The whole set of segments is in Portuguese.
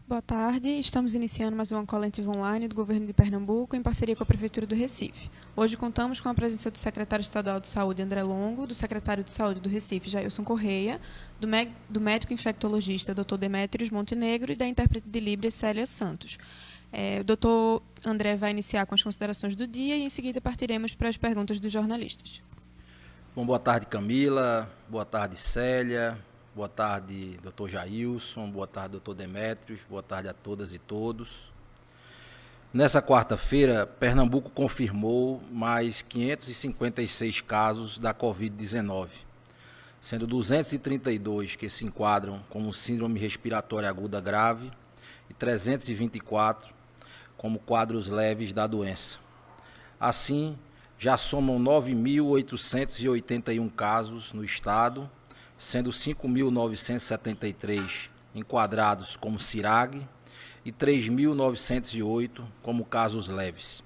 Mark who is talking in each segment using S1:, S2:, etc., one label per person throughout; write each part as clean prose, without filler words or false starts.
S1: Boa tarde, estamos iniciando mais uma coletiva online do Governo de Pernambuco em parceria com a Prefeitura do Recife. Hoje contamos com a presença do secretário estadual de Saúde, André Longo, do secretário de Saúde do Recife, Jailson Correia, do médico infectologista, Dr. Demétrios Montenegro, e da intérprete de Libras, Célia Santos. O Dr. André vai iniciar com as considerações do dia e em seguida partiremos para as perguntas dos jornalistas.
S2: Bom, boa tarde, Camila, boa tarde, Célia, boa tarde, Dr. Jailson, boa tarde, Dr. Demétrios, boa tarde a todas e todos. Nessa quarta-feira, Pernambuco confirmou mais 556 casos da Covid-19, sendo 232 que se enquadram como síndrome respiratória aguda grave e 324 como quadros leves da doença. Assim, já somam 9.881 casos no estado, sendo 5.973 enquadrados como CIRAG e 3.908 como casos leves.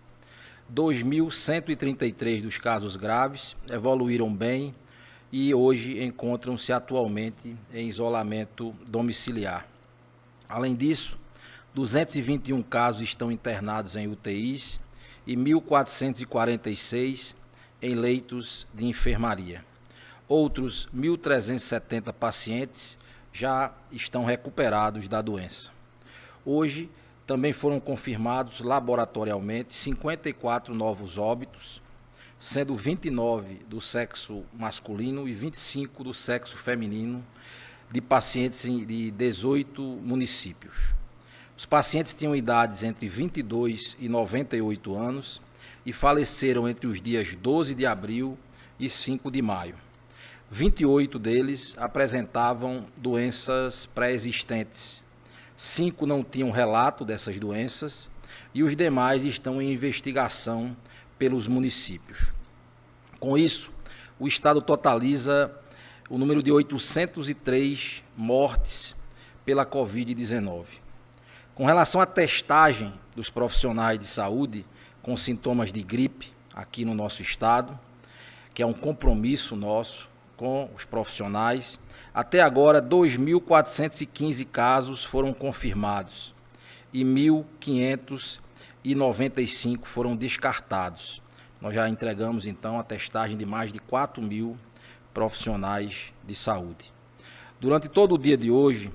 S2: 2.133 dos casos graves evoluíram bem e hoje encontram-se atualmente em isolamento domiciliar. Além disso, 221 casos estão internados em UTIs e 1.446 em leitos de enfermaria. Outros 1.370 pacientes já estão recuperados da doença. Hoje, também foram confirmados laboratorialmente 54 novos óbitos, sendo 29 do sexo masculino e 25 do sexo feminino, de pacientes de 18 municípios. Os pacientes tinham idades entre 22 e 98 anos e faleceram entre os dias 12 de abril e 5 de maio. 28 deles apresentavam doenças pré-existentes. 5 não tinham relato dessas doenças e os demais estão em investigação pelos municípios. Com isso, o estado totaliza o número de 803 mortes pela Covid-19. Com relação à testagem dos profissionais de saúde com sintomas de gripe aqui no nosso estado, que é um compromisso nosso com os profissionais, até agora 2.415 casos foram confirmados e 1.595 foram descartados. Nós já entregamos então a testagem de mais de 4.000 profissionais de saúde. Durante todo o dia de hoje,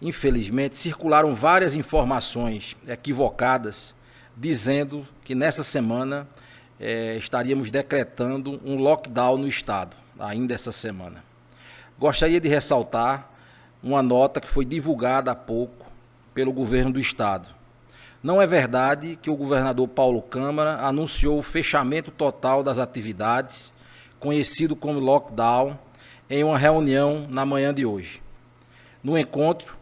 S2: infelizmente, circularam várias informações equivocadas, dizendo que nessa semana estaríamos decretando um lockdown no estado, ainda essa semana. Gostaria de ressaltar uma nota que foi divulgada há pouco pelo governo do estado. Não é verdade que o governador Paulo Câmara anunciou o fechamento total das atividades, conhecido como lockdown, em uma reunião na manhã de hoje. No encontro,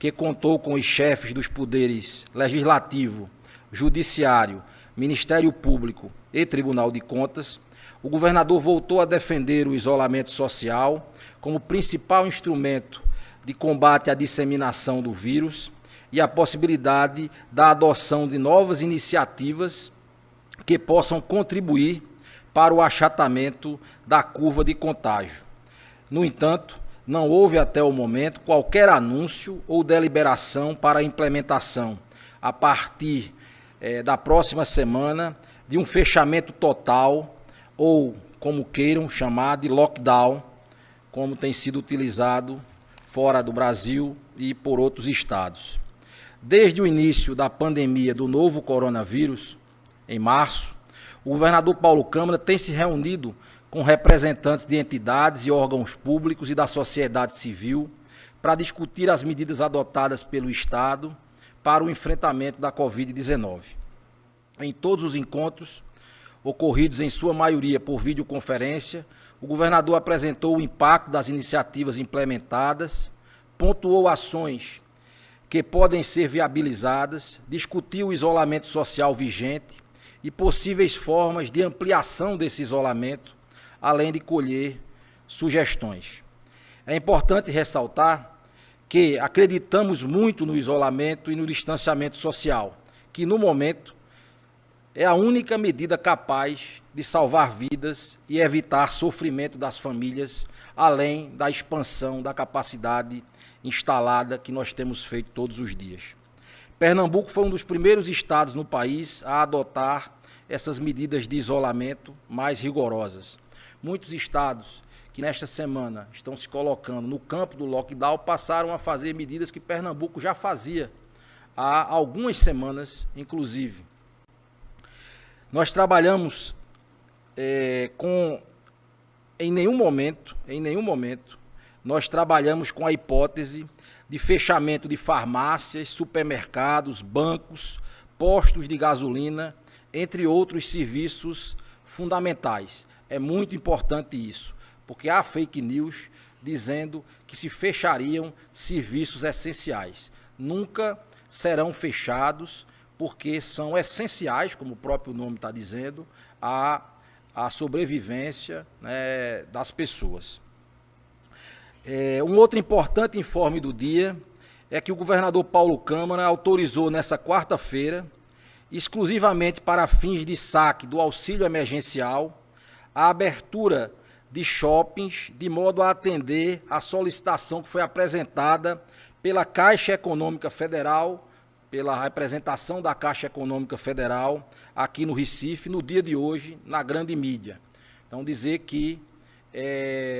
S2: que contou com os chefes dos poderes Legislativo, Judiciário, Ministério Público e Tribunal de Contas, o governador voltou a defender o isolamento social como principal instrumento de combate à disseminação do vírus e a possibilidade da adoção de novas iniciativas que possam contribuir para o achatamento da curva de contágio. No entanto, não houve até o momento qualquer anúncio ou deliberação para a implementação, a partir da próxima semana, de um fechamento total, ou como queiram chamar, de lockdown, como tem sido utilizado fora do Brasil e por outros estados. Desde o início da pandemia do novo coronavírus, em março, o governador Paulo Câmara tem se reunido com representantes de entidades e órgãos públicos e da sociedade civil para discutir as medidas adotadas pelo Estado para o enfrentamento da Covid-19. Em todos os encontros, ocorridos em sua maioria por videoconferência, o governador apresentou o impacto das iniciativas implementadas, pontuou ações que podem ser viabilizadas, discutiu o isolamento social vigente e possíveis formas de ampliação desse isolamento, além de colher sugestões. É importante ressaltar que acreditamos muito no isolamento e no distanciamento social, que no momento é a única medida capaz de salvar vidas e evitar sofrimento das famílias, além da expansão da capacidade instalada que nós temos feito todos os dias. Pernambuco foi um dos primeiros estados no país a adotar essas medidas de isolamento mais rigorosas. Muitos estados que nesta semana estão se colocando no campo do lockdown passaram a fazer medidas que Pernambuco já fazia há algumas semanas, inclusive. Nós trabalhamos em nenhum momento, nós trabalhamos com a hipótese de fechamento de farmácias, supermercados, bancos, postos de gasolina, entre outros serviços fundamentais. É muito importante isso, porque há fake news dizendo que se fechariam serviços essenciais. Nunca serão fechados, porque são essenciais, como o próprio nome está dizendo, à sobrevivência, né, das pessoas. Um outro importante informe do dia é que o governador Paulo Câmara autorizou nessa quarta-feira, exclusivamente para fins de saque do auxílio emergencial, a abertura de shoppings, de modo a atender a solicitação que foi apresentada pela Caixa Econômica Federal, pela representação da Caixa Econômica Federal aqui no Recife, no dia de hoje, na grande mídia. Então, dizer que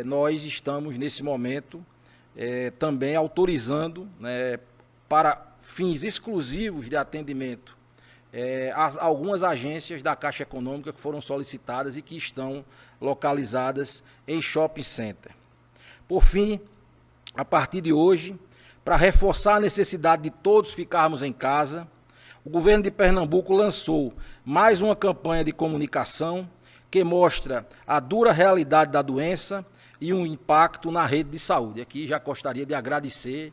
S2: nós estamos, nesse momento, também autorizando, né, para fins exclusivos de atendimento, algumas agências da Caixa Econômica que foram solicitadas e que estão localizadas em shopping center. Por fim, a partir de hoje, para reforçar a necessidade de todos ficarmos em casa, o governo de Pernambuco lançou mais uma campanha de comunicação que mostra a dura realidade da doença e um impacto na rede de saúde. Aqui já gostaria de agradecer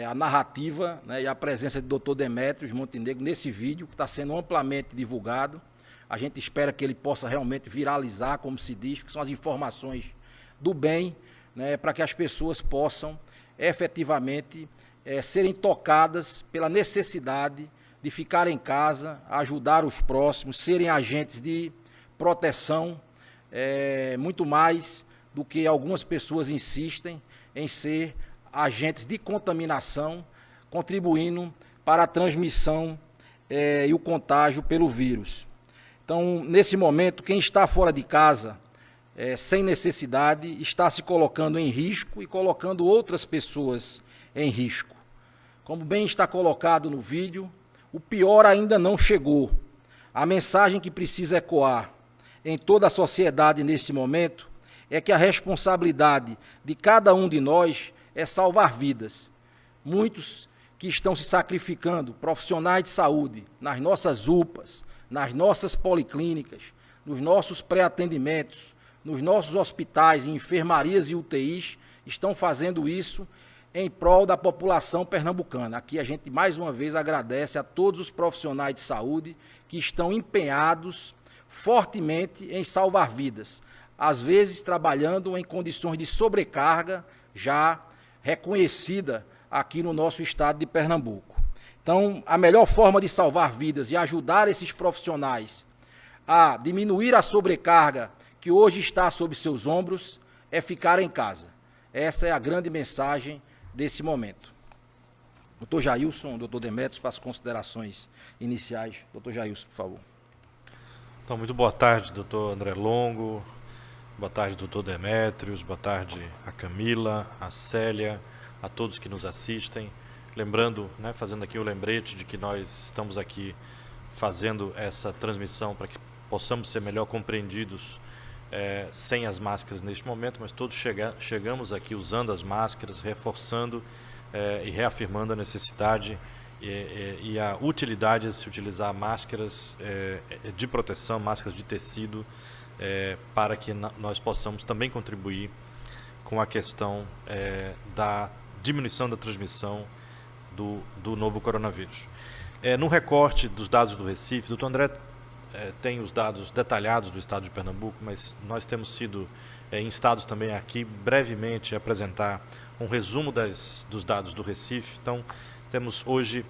S2: a narrativa, né, e a presença do Dr. Demétrios Montenegro nesse vídeo, que está sendo amplamente divulgado. A gente espera que ele possa realmente viralizar, como se diz, que são as informações do bem, né, para que as pessoas possam efetivamente serem tocadas pela necessidade de ficar em casa, ajudar os próximos, serem agentes de proteção, muito mais do que algumas pessoas insistem em ser agentes de contaminação, contribuindo para a transmissão e o contágio pelo vírus. Então, nesse momento, quem está fora de casa, sem necessidade, está se colocando em risco e colocando outras pessoas em risco. Como bem está colocado no vídeo, o pior ainda não chegou. A mensagem que precisa ecoar em toda a sociedade neste momento é que a responsabilidade de cada um de nós é salvar vidas. Muitos que estão se sacrificando, profissionais de saúde, nas nossas UPAs, nas nossas policlínicas, nos nossos pré-atendimentos, nos nossos hospitais, enfermarias e UTIs, estão fazendo isso em prol da população pernambucana. Aqui a gente mais uma vez agradece a todos os profissionais de saúde que estão empenhados fortemente em salvar vidas, às vezes trabalhando em condições de sobrecarga já reconhecida aqui no nosso estado de Pernambuco. Então, a melhor forma de salvar vidas e ajudar esses profissionais a diminuir a sobrecarga que hoje está sob seus ombros é ficar em casa. Essa é a grande mensagem desse momento. Doutor Jailson, doutor Demétrios, para as considerações iniciais. Doutor Jailson, por favor.
S3: Então, muito boa tarde, doutor André Longo, boa tarde, doutor Demétrios, boa tarde a Camila, a Célia, a todos que nos assistem. Lembrando, né, fazendo aqui o lembrete de que nós estamos aqui fazendo essa transmissão para que possamos ser melhor compreendidos sem as máscaras neste momento, mas todos chegamos aqui usando as máscaras, reforçando e reafirmando a necessidade e a utilidade de se utilizar máscaras de proteção, máscaras de tecido, para que nós possamos também contribuir com a questão da diminuição da transmissão do novo coronavírus. No recorte dos dados do Recife, o doutor André tem os dados detalhados do estado de Pernambuco, mas nós temos sido instados também aqui brevemente a apresentar um resumo dos dados do Recife. Então, temos hoje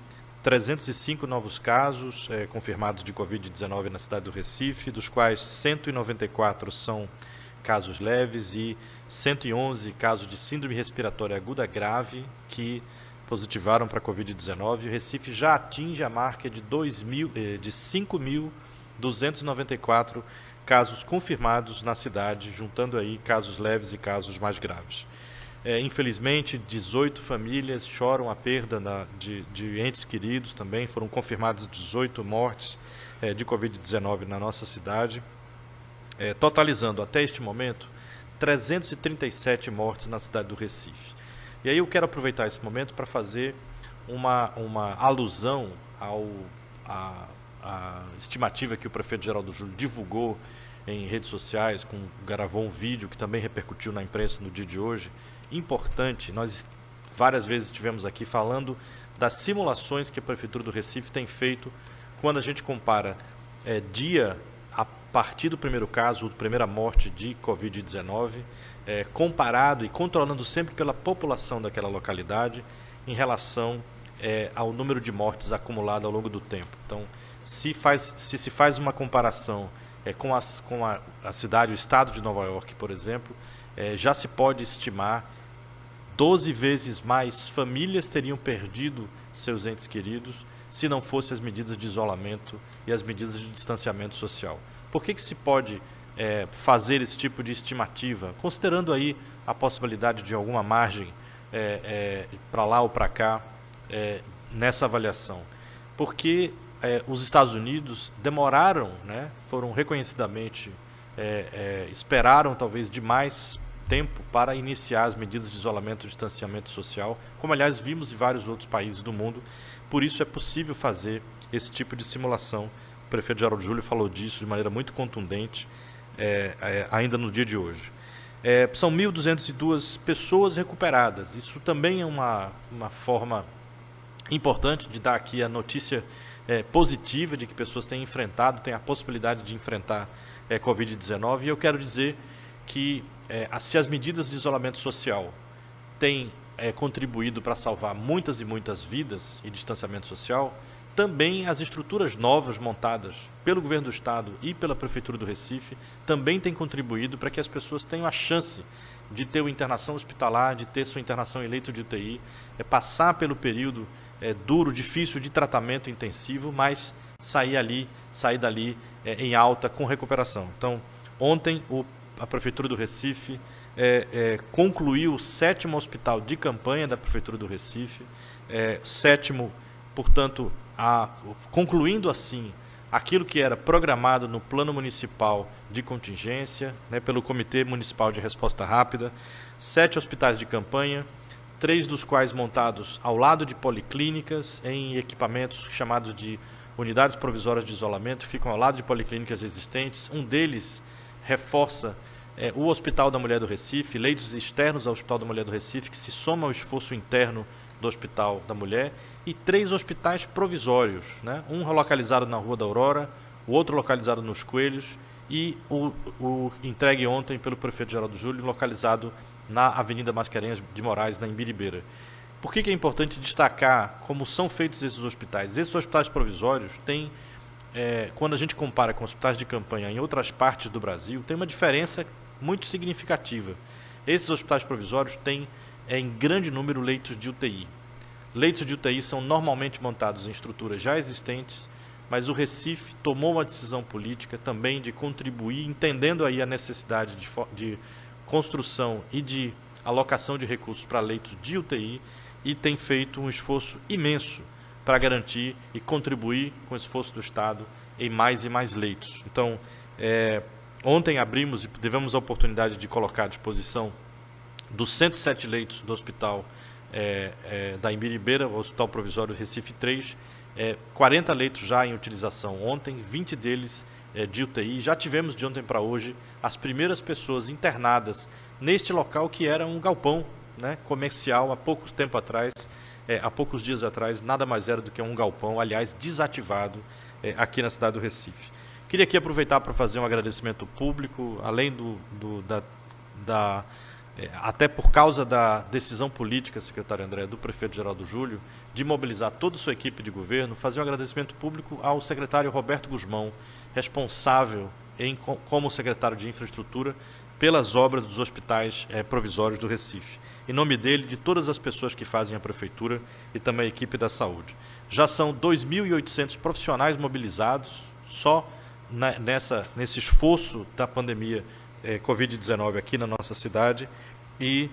S3: 305 novos casos confirmados de Covid-19 na cidade do Recife, dos quais 194 são casos leves e 111 casos de síndrome respiratória aguda grave que positivaram para a Covid-19. O Recife já atinge a marca de 5.294 casos confirmados na cidade, juntando aí casos leves e casos mais graves. Infelizmente, 18 famílias choram a perda de entes queridos também. Foram confirmadas 18 mortes de Covid-19 na nossa cidade, totalizando até este momento 337 mortes na cidade do Recife. E aí eu quero aproveitar esse momento para fazer uma alusão à estimativa que o prefeito Geraldo Júlio divulgou em redes sociais, gravou um vídeo que também repercutiu na imprensa no dia de hoje. Importante, nós várias vezes estivemos aqui falando das simulações que a Prefeitura do Recife tem feito quando a gente compara dia a partir do primeiro caso, ou primeira morte de Covid-19, comparado e controlando sempre pela população daquela localidade em relação ao número de mortes acumulado ao longo do tempo. Então, se se faz uma comparação com a cidade, o estado de Nova York, por exemplo, já se pode estimar 12 vezes mais famílias teriam perdido seus entes queridos se não fossem as medidas de isolamento e as medidas de distanciamento social. Por que se pode fazer esse tipo de estimativa, considerando aí a possibilidade de alguma margem para lá ou para cá nessa avaliação? Porque os Estados Unidos demoraram, foram reconhecidamente, esperaram talvez demais tempo para iniciar as medidas de isolamento e distanciamento social, como aliás vimos em vários outros países do mundo. Por isso é possível fazer esse tipo de simulação. O prefeito Geraldo Júlio falou disso de maneira muito contundente ainda no dia de hoje. São 1.202 pessoas recuperadas. Isso também é uma forma importante de dar aqui a notícia positiva de que pessoas têm a possibilidade de enfrentar Covid-19. E eu quero dizer que se as medidas de isolamento social têm contribuído para salvar muitas e muitas vidas e distanciamento social, também as estruturas novas montadas pelo governo do estado e pela prefeitura do Recife também têm contribuído para que as pessoas tenham a chance de ter uma internação hospitalar, de ter sua internação em leito de UTI, passar pelo período duro, difícil de tratamento intensivo, mas sair dali em alta com recuperação. Então, ontem a Prefeitura do Recife concluiu o 7º hospital de campanha da Prefeitura do Recife, portanto, concluindo assim aquilo que era programado no Plano Municipal de Contingência, pelo Comitê Municipal de Resposta Rápida, 7 hospitais de campanha, 3 dos quais montados ao lado de policlínicas, em equipamentos chamados de unidades provisórias de isolamento, ficam ao lado de policlínicas existentes. Um deles reforça o Hospital da Mulher do Recife, leitos externos ao Hospital da Mulher do Recife, que se soma ao esforço interno do Hospital da Mulher, e 3 hospitais provisórios, um localizado na Rua da Aurora, o outro localizado nos Coelhos e o entregue ontem pelo prefeito Geraldo Júlio, localizado na Avenida Mascarenhas de Moraes, na Imbiribeira. Por que é importante destacar como são feitos esses hospitais? Esses hospitais provisórios têm, quando a gente compara com hospitais de campanha em outras partes do Brasil, tem uma diferença muito significativa. Esses hospitais provisórios têm, em grande número, leitos de UTI. Leitos de UTI são normalmente montados em estruturas já existentes, mas o Recife tomou uma decisão política também de contribuir, entendendo aí a necessidade de construção e de alocação de recursos para leitos de UTI, e tem feito um esforço imenso para garantir e contribuir com o esforço do Estado em mais e mais leitos. Então, ontem abrimos e tivemos a oportunidade de colocar à disposição dos 107 leitos do hospital da Imbiribeira, o Hospital Provisório Recife 3, 40 leitos já em utilização ontem, 20 deles de UTI. Já tivemos de ontem para hoje as primeiras pessoas internadas neste local que era um galpão comercial há poucos dias atrás, nada mais era do que um galpão, aliás, desativado aqui na cidade do Recife. Queria aqui aproveitar para fazer um agradecimento público, além da até por causa da decisão política, secretário André, do prefeito Geraldo Júlio, de mobilizar toda a sua equipe de governo, fazer um agradecimento público ao secretário Roberto Guzmão, responsável como secretário de Infraestrutura pelas obras dos hospitais provisórios do Recife. Em nome dele, de todas as pessoas que fazem a prefeitura e também a equipe da saúde. Já são 2.800 profissionais mobilizados só nesse esforço da pandemia Covid-19 aqui na nossa cidade e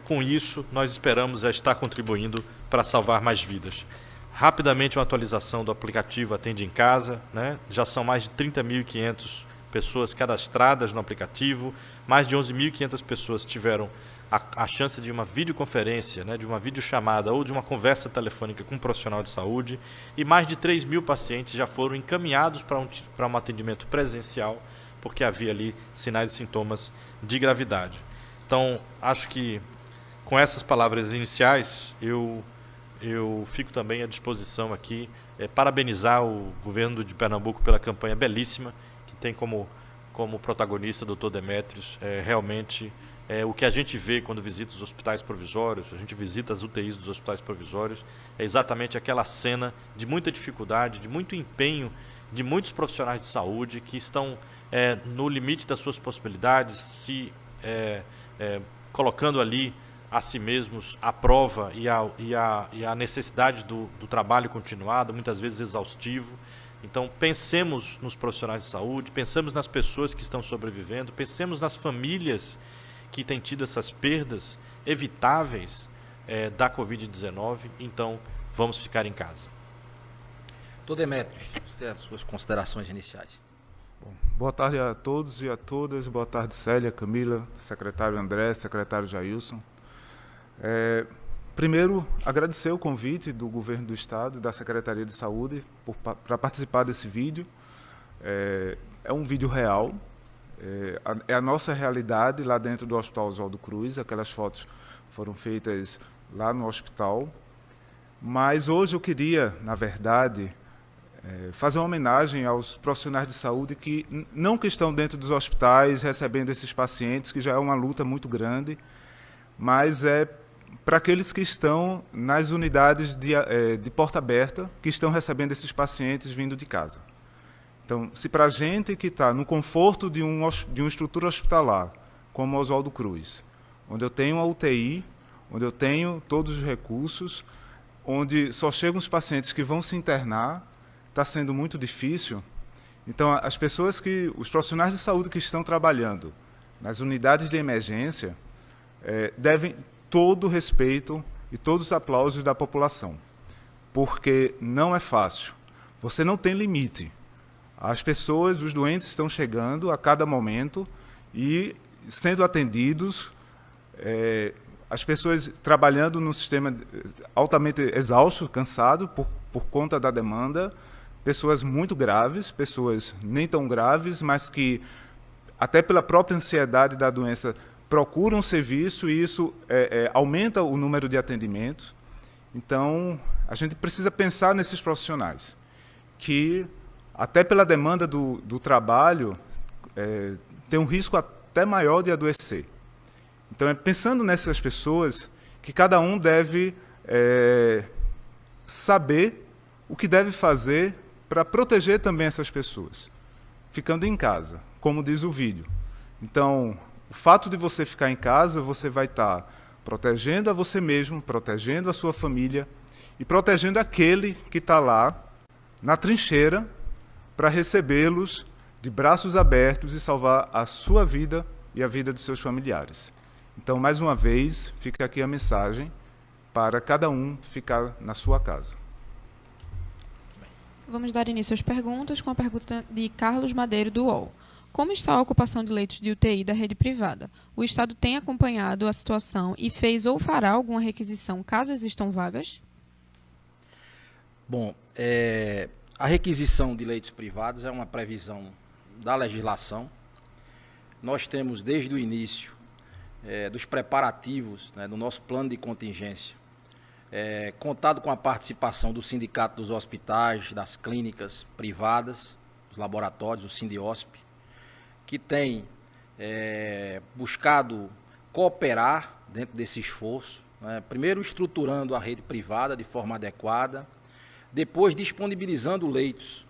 S3: com isso nós esperamos estar contribuindo para salvar mais vidas. Rapidamente uma atualização do aplicativo Atende em Casa, né? Já são mais de 30.500 pessoas cadastradas no aplicativo, mais de 11.500 pessoas tiveram a chance de uma videoconferência, né, de uma videochamada ou de uma conversa telefônica com um profissional de saúde e mais de 3.000 pacientes já foram encaminhados para um atendimento presencial porque havia ali sinais e sintomas de gravidade. Então, acho que com essas palavras iniciais, eu fico também à disposição aqui, parabenizar o governo de Pernambuco pela campanha belíssima, que tem como protagonista o Dr. Demétrios, realmente o que a gente vê quando visita os hospitais provisórios, a gente visita as UTIs dos hospitais provisórios, é exatamente aquela cena de muita dificuldade, de muito empenho de muitos profissionais de saúde que estão no limite das suas possibilidades, se colocando ali a si mesmos à prova e a necessidade do trabalho continuado, muitas vezes exaustivo. Então, pensemos nos profissionais de saúde, pensemos nas pessoas que estão sobrevivendo, pensemos nas famílias que têm tido essas perdas evitáveis da Covid-19. Então, vamos ficar em casa.
S2: Doutor Demétrios, você tem as suas considerações iniciais.
S4: Bom, boa tarde a todos e a todas. Boa tarde, Célia, Camila, secretário André, secretário Jailson. Primeiro, agradecer o convite do Governo do Estado e da Secretaria de Saúde para participar desse vídeo. É um vídeo real, é a nossa realidade lá dentro do Hospital Oswaldo Cruz. Aquelas fotos foram feitas lá no hospital. Mas hoje eu queria, na verdade, fazer uma homenagem aos profissionais de saúde que estão dentro dos hospitais recebendo esses pacientes, que já é uma luta muito grande, mas para aqueles que estão nas unidades de porta aberta, que estão recebendo esses pacientes vindo de casa. Então, se para a gente que está no conforto de uma estrutura hospitalar, como o Oswaldo Cruz, onde eu tenho uma UTI, onde eu tenho todos os recursos, onde só chegam os pacientes que vão se internar, está sendo muito difícil. Então, os profissionais de saúde que estão trabalhando nas unidades de emergência devem todo o respeito e todos os aplausos da população, porque não é fácil. Você não tem limite. As pessoas, os doentes estão chegando a cada momento e sendo atendidos, as pessoas trabalhando num sistema altamente exausto, cansado por conta da demanda, pessoas muito graves, pessoas nem tão graves, mas que, até pela própria ansiedade da doença, procuram serviço e isso aumenta o número de atendimentos. Então, a gente precisa pensar nesses profissionais, que, até pela demanda do trabalho, tem um risco até maior de adoecer. Então, pensando nessas pessoas, que cada um deve saber o que deve fazer para proteger também essas pessoas, ficando em casa, como diz o vídeo. Então, o fato de você ficar em casa, você vai estar protegendo a você mesmo, protegendo a sua família e protegendo aquele que está lá na trincheira para recebê-los de braços abertos e salvar a sua vida e a vida dos seus familiares. Então, mais uma vez, fica aqui a mensagem para cada um ficar na sua casa.
S1: Vamos dar início às perguntas com a pergunta de Carlos Madeiro, do UOL. Como está a ocupação de leitos de UTI da rede privada? O Estado tem acompanhado a situação e fez ou fará alguma requisição caso existam vagas?
S2: Bom, a requisição de leitos privados é uma previsão da legislação. Nós temos, desde o início dos preparativos, né, do nosso plano de contingência, contado com a participação do Sindicato dos Hospitais, das clínicas privadas, dos laboratórios, o Sindiosp, que tem buscado cooperar dentro desse esforço, né? Primeiro estruturando a rede privada de forma adequada, depois disponibilizando leitos.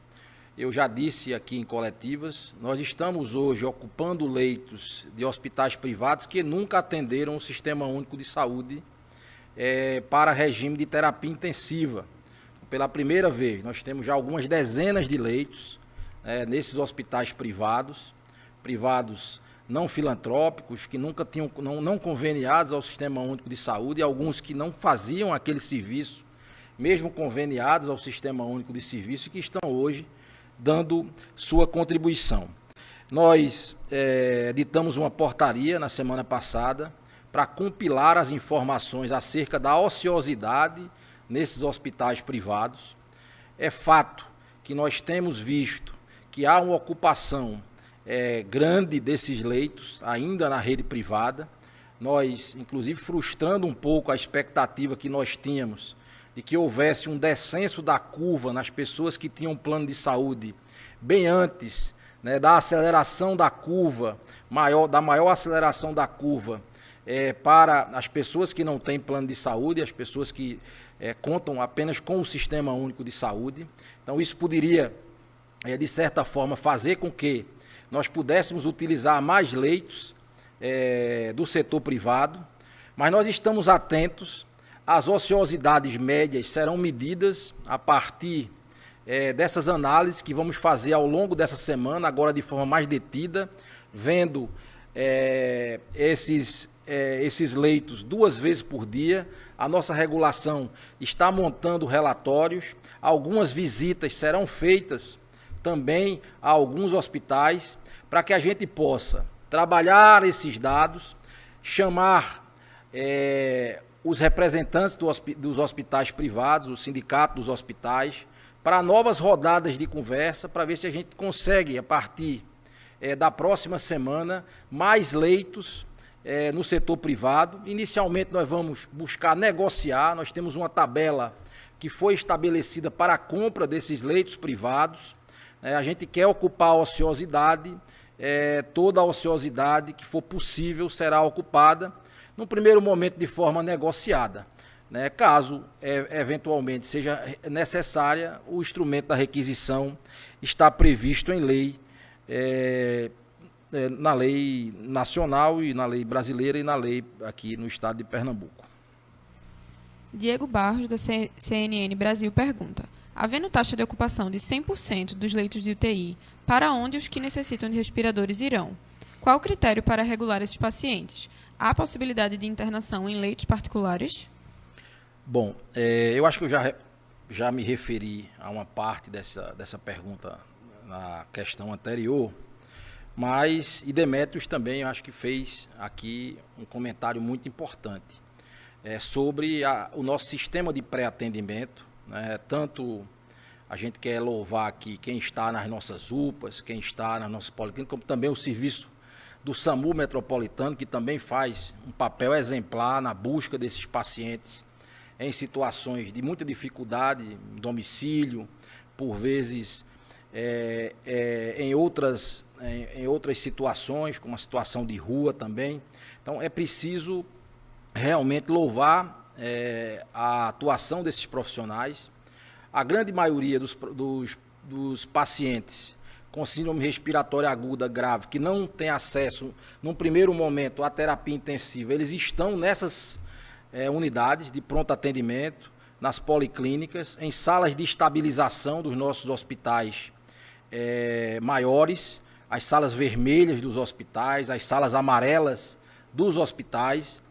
S2: Eu já disse aqui em coletivas, nós estamos hoje ocupando leitos de hospitais privados que nunca atenderam o Sistema Único de Saúde para regime de terapia intensiva. Pela primeira vez, nós temos já algumas dezenas de leitos nesses hospitais privados não filantrópicos, que nunca tinham, não conveniados ao Sistema Único de Saúde, e alguns que não faziam aquele serviço, mesmo conveniados ao Sistema Único de Serviço, que estão hoje dando sua contribuição. Nós editamos uma portaria na semana passada para compilar as informações acerca da ociosidade nesses hospitais privados. É fato que nós temos visto que há uma ocupação grande desses leitos ainda na rede privada. Nós, inclusive, frustrando um pouco a expectativa que nós tínhamos de que houvesse um descenso da curva nas pessoas que tinham plano de saúde bem antes, né, da aceleração da curva, da maior aceleração da curva para as pessoas que não têm plano de saúde, as pessoas que contam apenas com o Sistema Único de Saúde. Então, isso poderia, de certa forma, fazer com que nós pudéssemos utilizar mais leitos do setor privado, mas nós estamos atentos. As ociosidades médias serão medidas a partir dessas análises que vamos fazer ao longo dessa semana, agora de forma mais detida, vendo esses leitos 2 vezes por dia. A nossa regulação está montando relatórios, algumas visitas serão feitas também a alguns hospitais, para que a gente possa trabalhar esses dados, chamar os representantes dos hospitais privados, o sindicato dos hospitais, para novas rodadas de conversa, para ver se a gente consegue, a partir da próxima semana, mais leitos no setor privado. Inicialmente nós vamos buscar negociar, nós temos uma tabela que foi estabelecida para a compra desses leitos privados. A gente quer ocupar a ociosidade, toda a ociosidade que for possível será ocupada, no primeiro momento de forma negociada. Caso eventualmente seja necessária, o instrumento da requisição está previsto em lei, na lei nacional e na lei brasileira e na lei aqui no estado de Pernambuco.
S1: Diego Barros, da CNN Brasil, pergunta: havendo taxa de ocupação de 100% dos leitos de UTI, para onde os que necessitam de respiradores irão? Qual o critério para regular esses pacientes? Há possibilidade de internação em leitos particulares?
S2: Bom, eu acho que eu já me referi a uma parte dessa pergunta na questão anterior, mas Demetrios também eu acho que fez aqui um comentário muito importante sobre o nosso sistema de pré-atendimento. Tanto a gente quer louvar aqui quem está nas nossas UPAs, quem está nas nossas policlínicas, como também o serviço do SAMU Metropolitano, que também faz um papel exemplar na busca desses pacientes em situações de muita dificuldade, em domicílio, por vezes em outras situações, como a situação de rua também. Então é preciso realmente louvar a atuação desses profissionais. A grande maioria dos pacientes com síndrome respiratória aguda grave, que não tem acesso, num primeiro momento, à terapia intensiva, eles estão nessas unidades de pronto atendimento, nas policlínicas, em salas de estabilização dos nossos hospitais maiores, as salas vermelhas dos hospitais, as salas amarelas dos hospitais.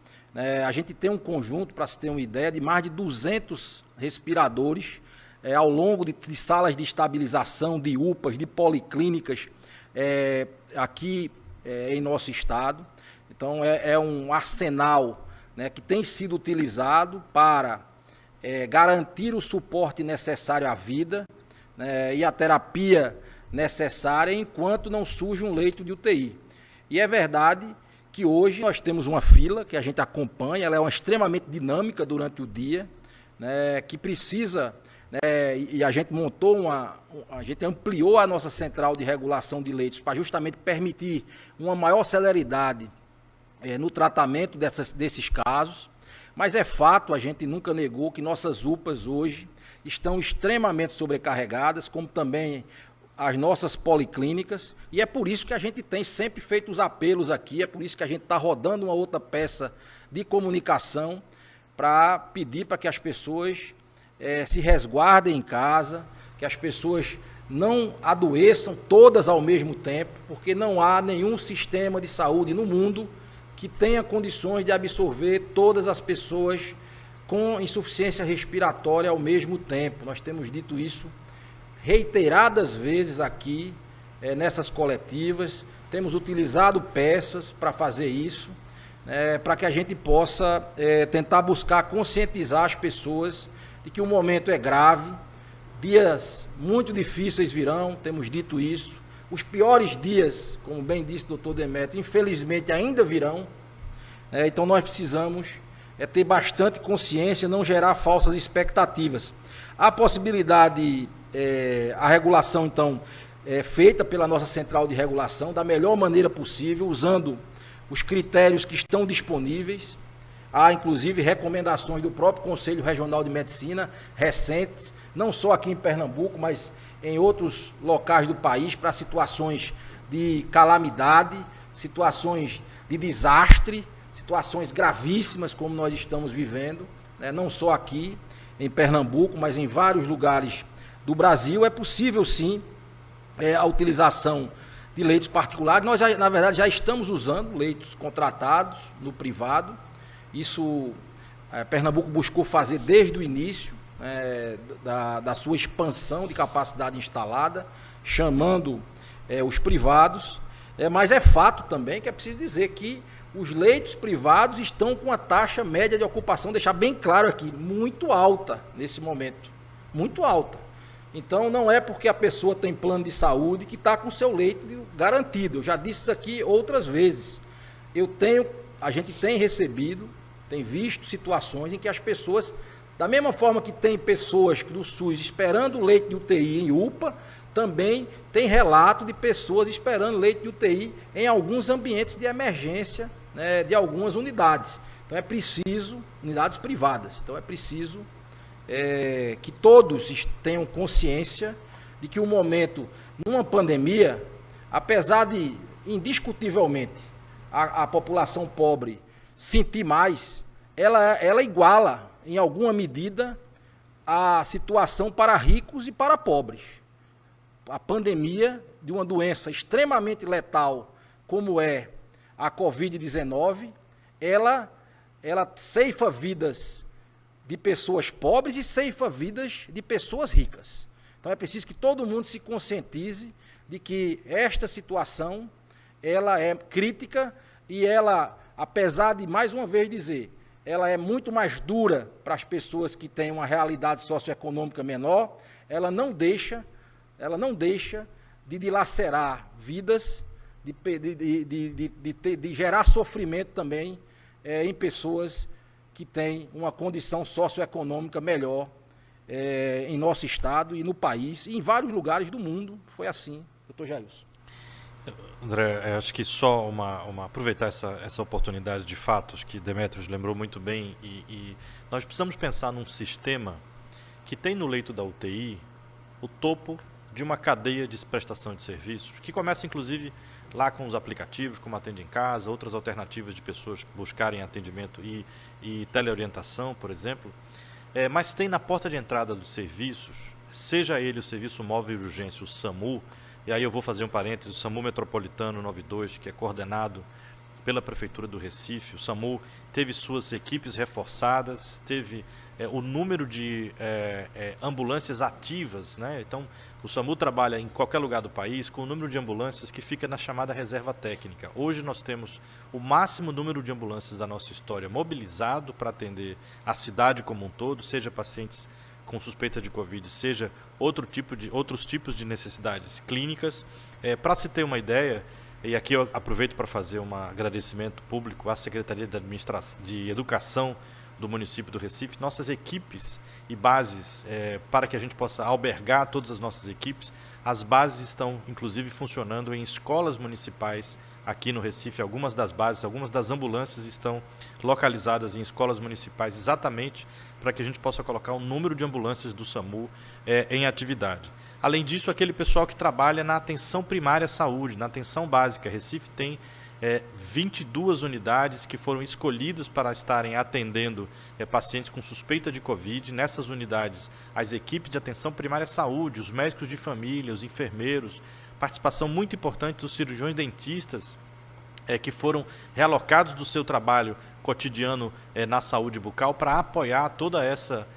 S2: A gente tem um conjunto, para se ter uma ideia, de mais de 200 respiradores ao longo de salas de estabilização, de UPAs, de policlínicas aqui em nosso estado. Então é um arsenal que tem sido utilizado para garantir o suporte necessário à vida e a terapia necessária enquanto não surge um leito de UTI. E é verdade que hoje nós temos uma fila que a gente acompanha, ela é extremamente dinâmica durante o dia, que precisa, e a gente montou a gente ampliou a nossa central de regulação de leitos para justamente permitir uma maior celeridade no tratamento desses casos, mas é fato, a gente nunca negou que nossas UPAs hoje estão extremamente sobrecarregadas, como também as nossas policlínicas, e é por isso que a gente tem sempre feito os apelos aqui, é por isso que a gente está rodando uma outra peça de comunicação para pedir para que as pessoas se resguardem em casa, que as pessoas não adoeçam todas ao mesmo tempo, porque não há nenhum sistema de saúde no mundo que tenha condições de absorver todas as pessoas com insuficiência respiratória ao mesmo tempo. Nós temos dito isso reiteradas vezes aqui nessas coletivas, temos utilizado peças para fazer isso, para que a gente possa tentar buscar conscientizar as pessoas de que o momento é grave, dias muito difíceis virão, temos dito isso, os piores dias, como bem disse o doutor Demétrio, infelizmente ainda virão, então nós precisamos ter bastante consciência, não gerar falsas expectativas. A possibilidade, a regulação então feita pela nossa central de regulação da melhor maneira possível, usando os critérios que estão disponíveis. Há, inclusive, recomendações do próprio Conselho Regional de Medicina recentes, não só aqui em Pernambuco, mas em outros locais do país, para situações de calamidade, situações de desastre, situações gravíssimas como nós estamos vivendo, não só aqui em Pernambuco, mas em vários lugares do Brasil. É possível, sim, a utilização de leitos particulares. Nós, na verdade, já estamos usando leitos contratados no privado. Isso Pernambuco buscou fazer desde o início da sua expansão de capacidade instalada, chamando os privados, mas é fato também que é preciso dizer que os leitos privados estão com a taxa média de ocupação, deixar bem claro aqui, muito alta nesse momento, muito alta. Então não é porque a pessoa tem plano de saúde que está com o seu leito garantido. Eu já disse isso aqui outras vezes. A gente tem recebido, tem visto situações em que as pessoas, da mesma forma que tem pessoas do SUS esperando leito de UTI em UPA, também tem relato de pessoas esperando leito de UTI em alguns ambientes de emergência, de algumas unidades. Então é preciso, unidades privadas, então é preciso que todos tenham consciência de que o momento, numa pandemia, apesar de, indiscutivelmente, a população pobre sentir mais, ela iguala, em alguma medida, a situação para ricos e para pobres. A pandemia de uma doença extremamente letal, como é a Covid-19, ela ceifa vidas de pessoas pobres e ceifa vidas de pessoas ricas. Então é preciso que todo mundo se conscientize de que esta situação ela é crítica e ela, apesar de, mais uma vez dizer, ela é muito mais dura para as pessoas que têm uma realidade socioeconômica menor, ela não deixa de dilacerar vidas, de gerar sofrimento também em pessoas que têm uma condição socioeconômica melhor em nosso estado e no país, e em vários lugares do mundo foi assim, doutor Jailson.
S3: André, acho que só aproveitar essa oportunidade de fatos que Demétrios lembrou muito bem, e nós precisamos pensar num sistema que tem no leito da UTI o topo de uma cadeia de prestação de serviços, que começa inclusive lá com os aplicativos, como Atende em Casa, outras alternativas de pessoas buscarem atendimento e teleorientação, por exemplo, mas tem na porta de entrada dos serviços, seja ele o Serviço Móvel de Urgência, o SAMU, e aí eu vou fazer um parênteses, o SAMU Metropolitano 92, que é coordenado pela Prefeitura do Recife. O SAMU teve suas equipes reforçadas, teve o número de ambulâncias ativas, né? Então, o SAMU trabalha em qualquer lugar do país com o número de ambulâncias que fica na chamada reserva técnica. Hoje nós temos o máximo número de ambulâncias da nossa história mobilizado para atender a cidade como um todo, seja pacientes com suspeita de Covid, seja outros tipos de necessidades clínicas. Para se ter uma ideia, e aqui eu aproveito para fazer um agradecimento público à Secretaria de Educação do município do Recife, nossas equipes e bases, para que a gente possa albergar todas as nossas equipes, as bases estão inclusive funcionando em escolas municipais aqui no Recife. Algumas das bases, algumas das ambulâncias estão localizadas em escolas municipais exatamente para que a gente possa colocar o número de ambulâncias do SAMU em atividade. Além disso, aquele pessoal que trabalha na atenção primária à saúde, na atenção básica. Recife tem 22 unidades que foram escolhidas para estarem atendendo pacientes com suspeita de Covid. Nessas unidades, as equipes de atenção primária à saúde, os médicos de família, os enfermeiros, participação muito importante dos cirurgiões dentistas, que foram realocados do seu trabalho cotidiano na saúde bucal para apoiar toda essa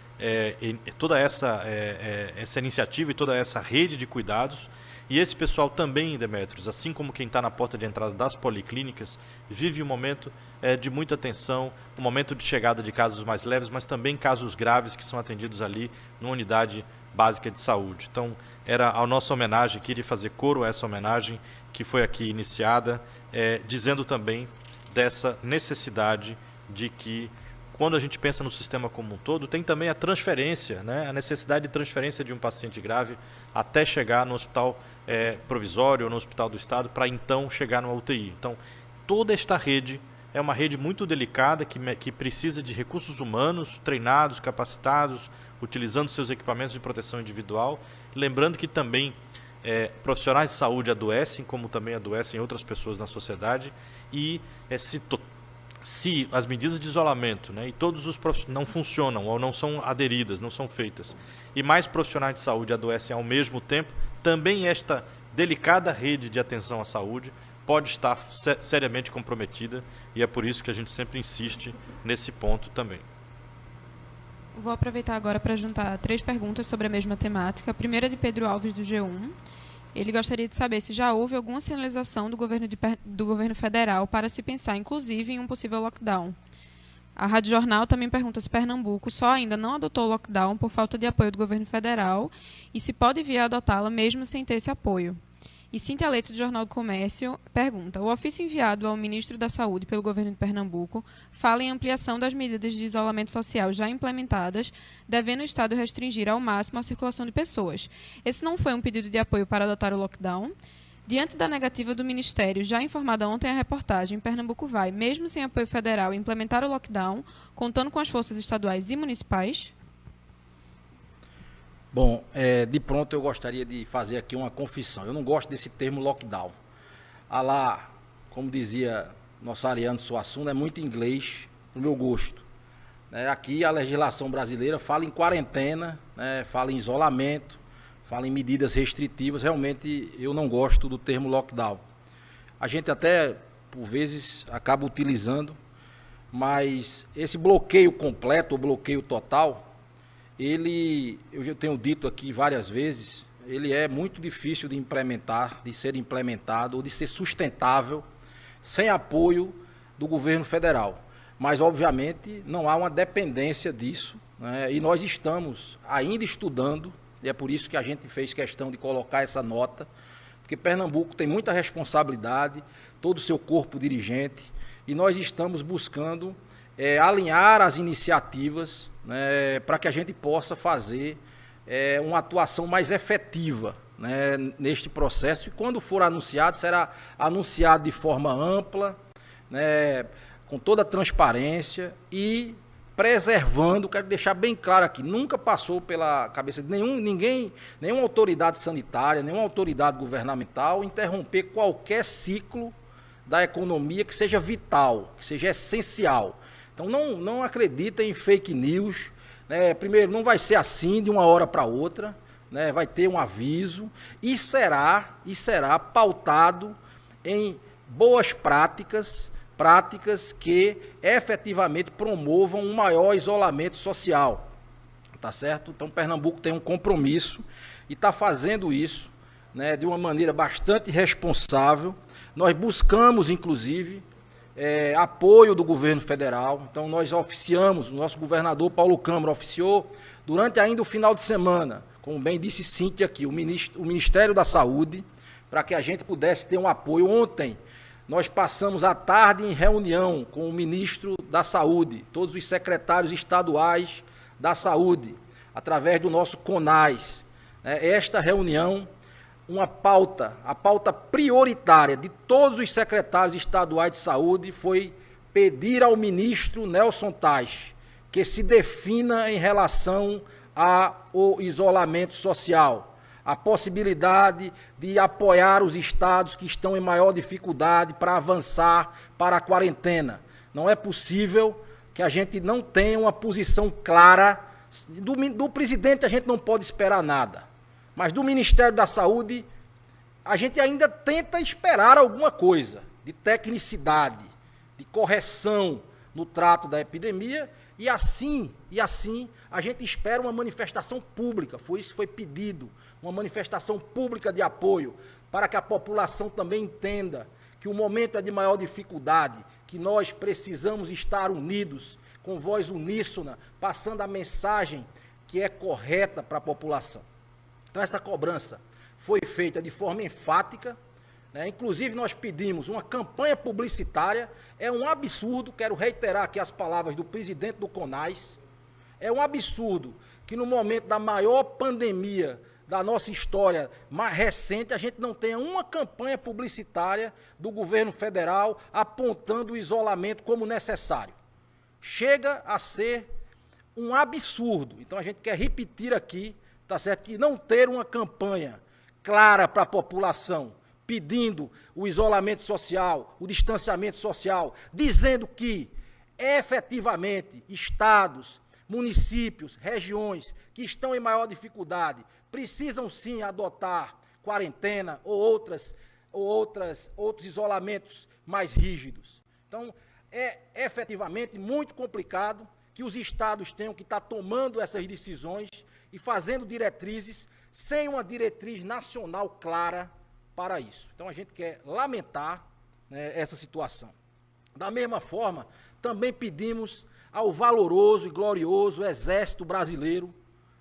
S3: iniciativa e toda essa rede de cuidados. E esse pessoal também, Demétrios, assim como quem está na porta de entrada das policlínicas, vive um momento de muita tensão, um momento de chegada de casos mais leves, mas também casos graves que são atendidos ali numa unidade básica de saúde. Então, era a nossa homenagem, queria fazer coro a essa homenagem que foi aqui iniciada, dizendo também dessa necessidade de que, quando a gente pensa no sistema como um todo, tem também a transferência, né? A necessidade de transferência de um paciente grave até chegar no hospital provisório ou no hospital do Estado, para então chegar numa UTI. Então, toda esta rede é uma rede muito delicada que precisa de recursos humanos treinados, capacitados, utilizando seus equipamentos de proteção individual. Lembrando que também profissionais de saúde adoecem, como também adoecem outras pessoas na sociedade, e se as medidas de isolamento, né, e todos os não funcionam ou não são aderidas, não são feitas, e mais profissionais de saúde adoecem ao mesmo tempo, também esta delicada rede de atenção à saúde pode estar seriamente comprometida, e é por isso que a gente sempre insiste nesse ponto também.
S1: Vou aproveitar agora para juntar 3 perguntas sobre a mesma temática. A primeira é de Pedro Alves, do G1. Ele gostaria de saber se já houve alguma sinalização do governo federal para se pensar, inclusive, em um possível lockdown. A Rádio Jornal também pergunta se Pernambuco só ainda não adotou o lockdown por falta de apoio do governo federal e se pode vir a adotá-la mesmo sem ter esse apoio. E Cíntia Leite, do Jornal do Comércio, pergunta: o ofício enviado ao ministro da Saúde pelo governo de Pernambuco fala em ampliação das medidas de isolamento social já implementadas, devendo o Estado restringir ao máximo a circulação de pessoas. Esse não foi um pedido de apoio para adotar o lockdown? Diante da negativa do Ministério, já informada ontem a reportagem, Pernambuco vai, mesmo sem apoio federal, implementar o lockdown, contando com as forças estaduais e municipais?
S2: Bom, de pronto eu gostaria de fazer aqui uma confissão. Eu não gosto desse termo lockdown. Lá, como dizia nosso Ariano Suassuna, é muito inglês pro meu gosto. Aqui a legislação brasileira fala em quarentena, fala em isolamento, fala em medidas restritivas. Realmente eu não gosto do termo lockdown. A gente até, por vezes, acaba utilizando, mas esse bloqueio completo, ou bloqueio total, eu já tenho dito aqui várias vezes, ele é muito difícil de implementar, de ser implementado ou de ser sustentável sem apoio do governo federal. Mas, obviamente, não há uma dependência disso, né? E nós estamos ainda estudando, e é por isso que a gente fez questão de colocar essa nota, porque Pernambuco tem muita responsabilidade, todo o seu corpo dirigente, e nós estamos buscando alinhar as iniciativas, né, para que a gente possa fazer uma atuação mais efetiva, né, neste processo. E quando for anunciado, será anunciado de forma ampla, né, com toda a transparência e preservando, quero deixar bem claro aqui, nunca passou pela cabeça de nenhuma autoridade sanitária, nenhuma autoridade governamental interromper qualquer ciclo da economia que seja vital, que seja essencial. Então, não acreditem em fake news, né? Primeiro, não vai ser assim de uma hora para outra, né? Vai ter um aviso e será pautado em boas práticas que efetivamente promovam um maior isolamento social, tá certo? Então, Pernambuco tem um compromisso e está fazendo isso, né, de uma maneira bastante responsável. Nós buscamos, inclusive, apoio do governo federal. Então nós oficiamos, o nosso governador Paulo Câmara oficiou durante ainda o final de semana, como bem disse Cíntia aqui, o Ministério da Saúde, para que a gente pudesse ter um apoio. Ontem nós passamos a tarde em reunião com o ministro da Saúde, todos os secretários estaduais da Saúde, através do nosso CONAS. Esta reunião, a pauta prioritária de todos os secretários estaduais de saúde foi pedir ao ministro Nelson Tais que se defina em relação ao isolamento social, a possibilidade de apoiar os estados que estão em maior dificuldade para avançar para a quarentena. Não é possível que a gente não tenha uma posição clara. Do presidente a gente não pode esperar nada, mas do Ministério da Saúde a gente ainda tenta esperar alguma coisa de tecnicidade, de correção no trato da epidemia, e assim a gente espera uma manifestação pública, foi pedido, uma manifestação pública de apoio, para que a população também entenda que o momento é de maior dificuldade, que nós precisamos estar unidos, com voz uníssona, passando a mensagem que é correta para a população. Então essa cobrança foi feita de forma enfática, inclusive nós pedimos uma campanha publicitária. É um absurdo, quero reiterar aqui as palavras do presidente do CONAS, é um absurdo que no momento da maior pandemia da nossa história mais recente, a gente não tenha uma campanha publicitária do governo federal apontando o isolamento como necessário. Chega a ser um absurdo. Então a gente quer repetir aqui, tá certo, que não ter uma campanha clara para a população, pedindo o isolamento social, o distanciamento social, dizendo que, efetivamente, estados, municípios, regiões que estão em maior dificuldade precisam sim adotar quarentena ou outros isolamentos mais rígidos. Então, é efetivamente muito complicado que os estados tenham que estar tomando essas decisões e fazendo diretrizes sem uma diretriz nacional clara para isso. Então, a gente quer lamentar essa situação. Da mesma forma, também pedimos ao valoroso e glorioso Exército Brasileiro,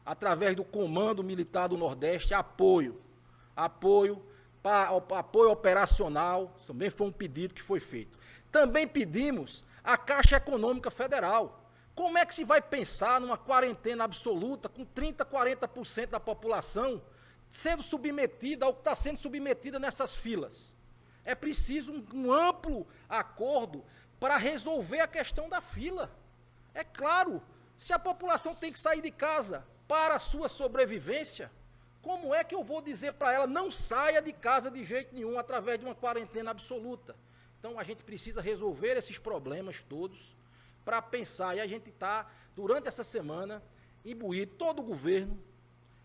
S2: através do Comando Militar do Nordeste, apoio operacional, também foi um pedido que foi feito. Também pedimos a Caixa Econômica Federal. Como é que se vai pensar numa quarentena absoluta com 30%, 40% da população sendo submetida ao que está sendo submetida nessas filas? É preciso um amplo acordo para resolver a questão da fila. É claro, se a população tem que sair de casa para a sua sobrevivência, como é que eu vou dizer para ela não saia de casa de jeito nenhum através de uma quarentena absoluta? Então a gente precisa resolver esses problemas todos para pensar, e a gente está, durante essa semana, imbuído todo o governo,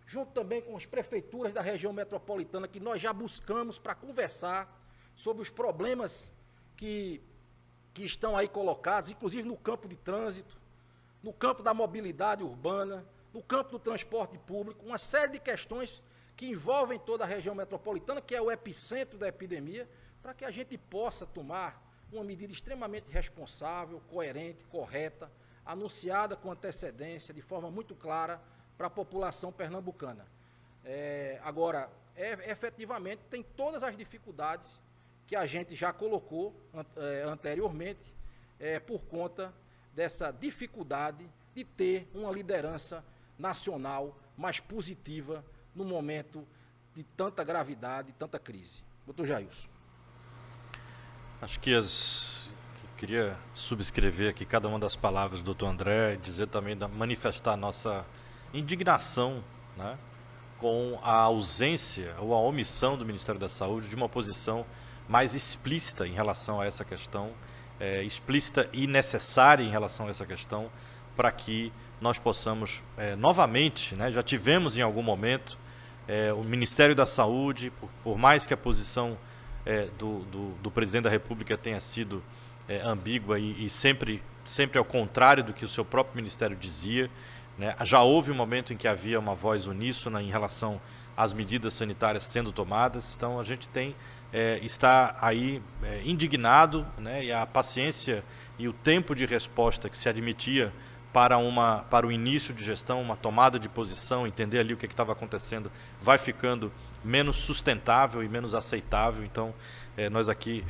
S2: junto também com as prefeituras da região metropolitana, que nós já buscamos para conversar sobre os problemas que estão aí colocados, inclusive no campo de trânsito, no campo da mobilidade urbana, no campo do transporte público, uma série de questões que envolvem toda a região metropolitana, que é o epicentro da epidemia, para que a gente possa tomar uma medida extremamente responsável, coerente, correta, anunciada com antecedência, de forma muito clara, para a população pernambucana. Agora, efetivamente, tem todas as dificuldades que a gente já colocou anteriormente, por conta dessa dificuldade de ter uma liderança nacional mais positiva no momento de tanta gravidade, tanta crise. Doutor Jailson.
S3: Acho que queria subscrever aqui cada uma das palavras do doutor André, dizer também, manifestar a nossa indignação, né, com a ausência ou a omissão do Ministério da Saúde de uma posição mais explícita em relação a essa questão, explícita e necessária em relação a essa questão, para que nós possamos novamente, né, já tivemos em algum momento, o Ministério da Saúde, por mais que a posição do presidente da República tenha sido ambígua e sempre ao contrário do que o seu próprio ministério dizia, né, já houve um momento em que havia uma voz uníssona em relação às medidas sanitárias sendo tomadas. Então a gente está aí indignado, né, e a paciência e o tempo de resposta que se admitia para o início de gestão, uma tomada de posição, entender ali o que estava acontecendo, vai ficando menos sustentável e menos aceitável. Então, nós aqui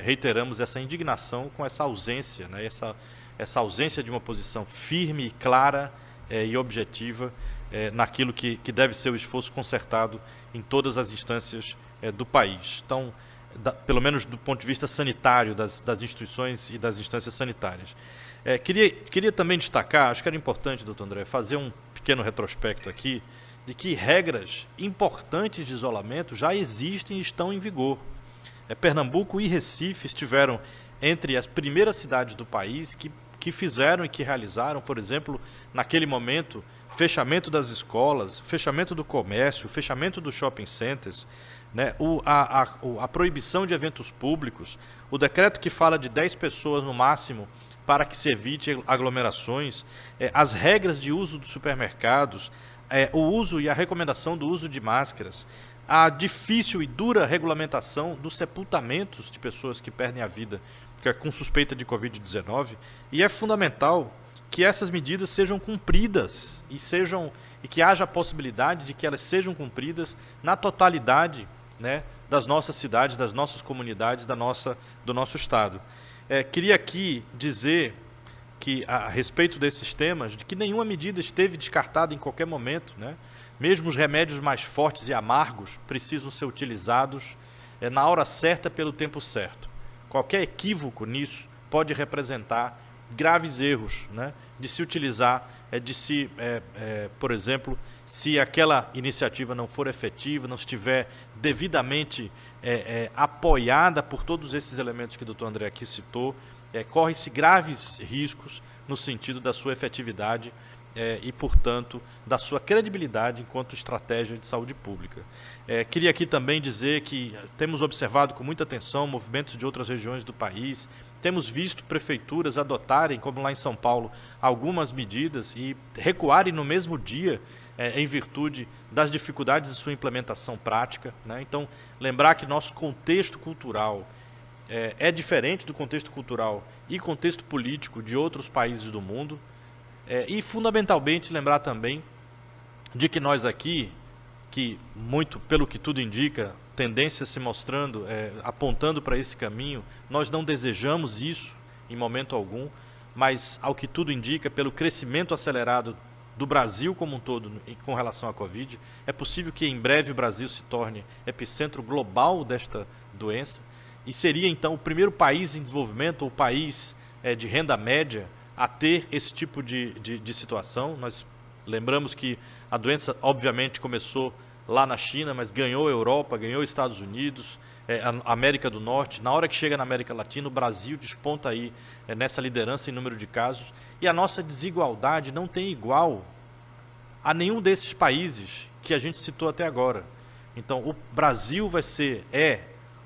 S3: reiteramos essa indignação com essa ausência, né, essa ausência de uma posição firme, clara e objetiva naquilo que deve ser o esforço concertado em todas as instâncias do país. Então, pelo menos do ponto de vista sanitário, das instituições e das instâncias sanitárias. Queria também destacar, acho que era importante, doutor André, fazer um pequeno retrospecto aqui, de que regras importantes de isolamento já existem e estão em vigor. Pernambuco e Recife estiveram entre as primeiras cidades do país que fizeram e que realizaram, por exemplo, naquele momento, fechamento das escolas, fechamento do comércio, fechamento dos shopping centers, né, a proibição de eventos públicos, o decreto que fala de 10 pessoas no máximo para que se evite aglomerações, as regras de uso dos supermercados, o uso e a recomendação do uso de máscaras, a difícil e dura regulamentação dos sepultamentos de pessoas que perdem a vida com suspeita de Covid-19, e é fundamental que essas medidas sejam cumpridas e que haja a possibilidade de que elas sejam cumpridas na totalidade, né, das nossas cidades, das nossas comunidades, do nosso estado. Queria aqui dizer que, a respeito desses temas, de que nenhuma medida esteve descartada em qualquer momento, né? Mesmo os remédios mais fortes e amargos precisam ser utilizados na hora certa, pelo tempo certo. Qualquer equívoco nisso pode representar graves erros, né? De se utilizar, por exemplo, se aquela iniciativa não for efetiva, não estiver devidamente apoiada por todos esses elementos que o doutor André aqui citou, corre-se graves riscos no sentido da sua efetividade e, portanto, da sua credibilidade enquanto estratégia de saúde pública. Queria aqui também dizer que temos observado com muita atenção movimentos de outras regiões do país, temos visto prefeituras adotarem, como lá em São Paulo, algumas medidas e recuarem no mesmo dia em virtude das dificuldades de sua implementação prática, né? Então, lembrar que nosso contexto cultural é diferente do contexto cultural e contexto político de outros países do mundo. E, fundamentalmente, lembrar também de que nós aqui, que muito, pelo que tudo indica, tendência se mostrando, apontando para esse caminho, nós não desejamos isso em momento algum, mas, ao que tudo indica, pelo crescimento acelerado do Brasil como um todo com relação à Covid, é possível que em breve o Brasil se torne epicentro global desta doença e seria, então, o primeiro país em desenvolvimento, ou país de renda média, a ter esse tipo de situação. Nós lembramos que a doença, obviamente, começou lá na China, mas ganhou a Europa, ganhou os Estados Unidos, a América do Norte. Na hora que chega na América Latina, o Brasil desponta aí nessa liderança em número de casos. E a nossa desigualdade não tem igual a nenhum desses países que a gente citou até agora. Então, o Brasil é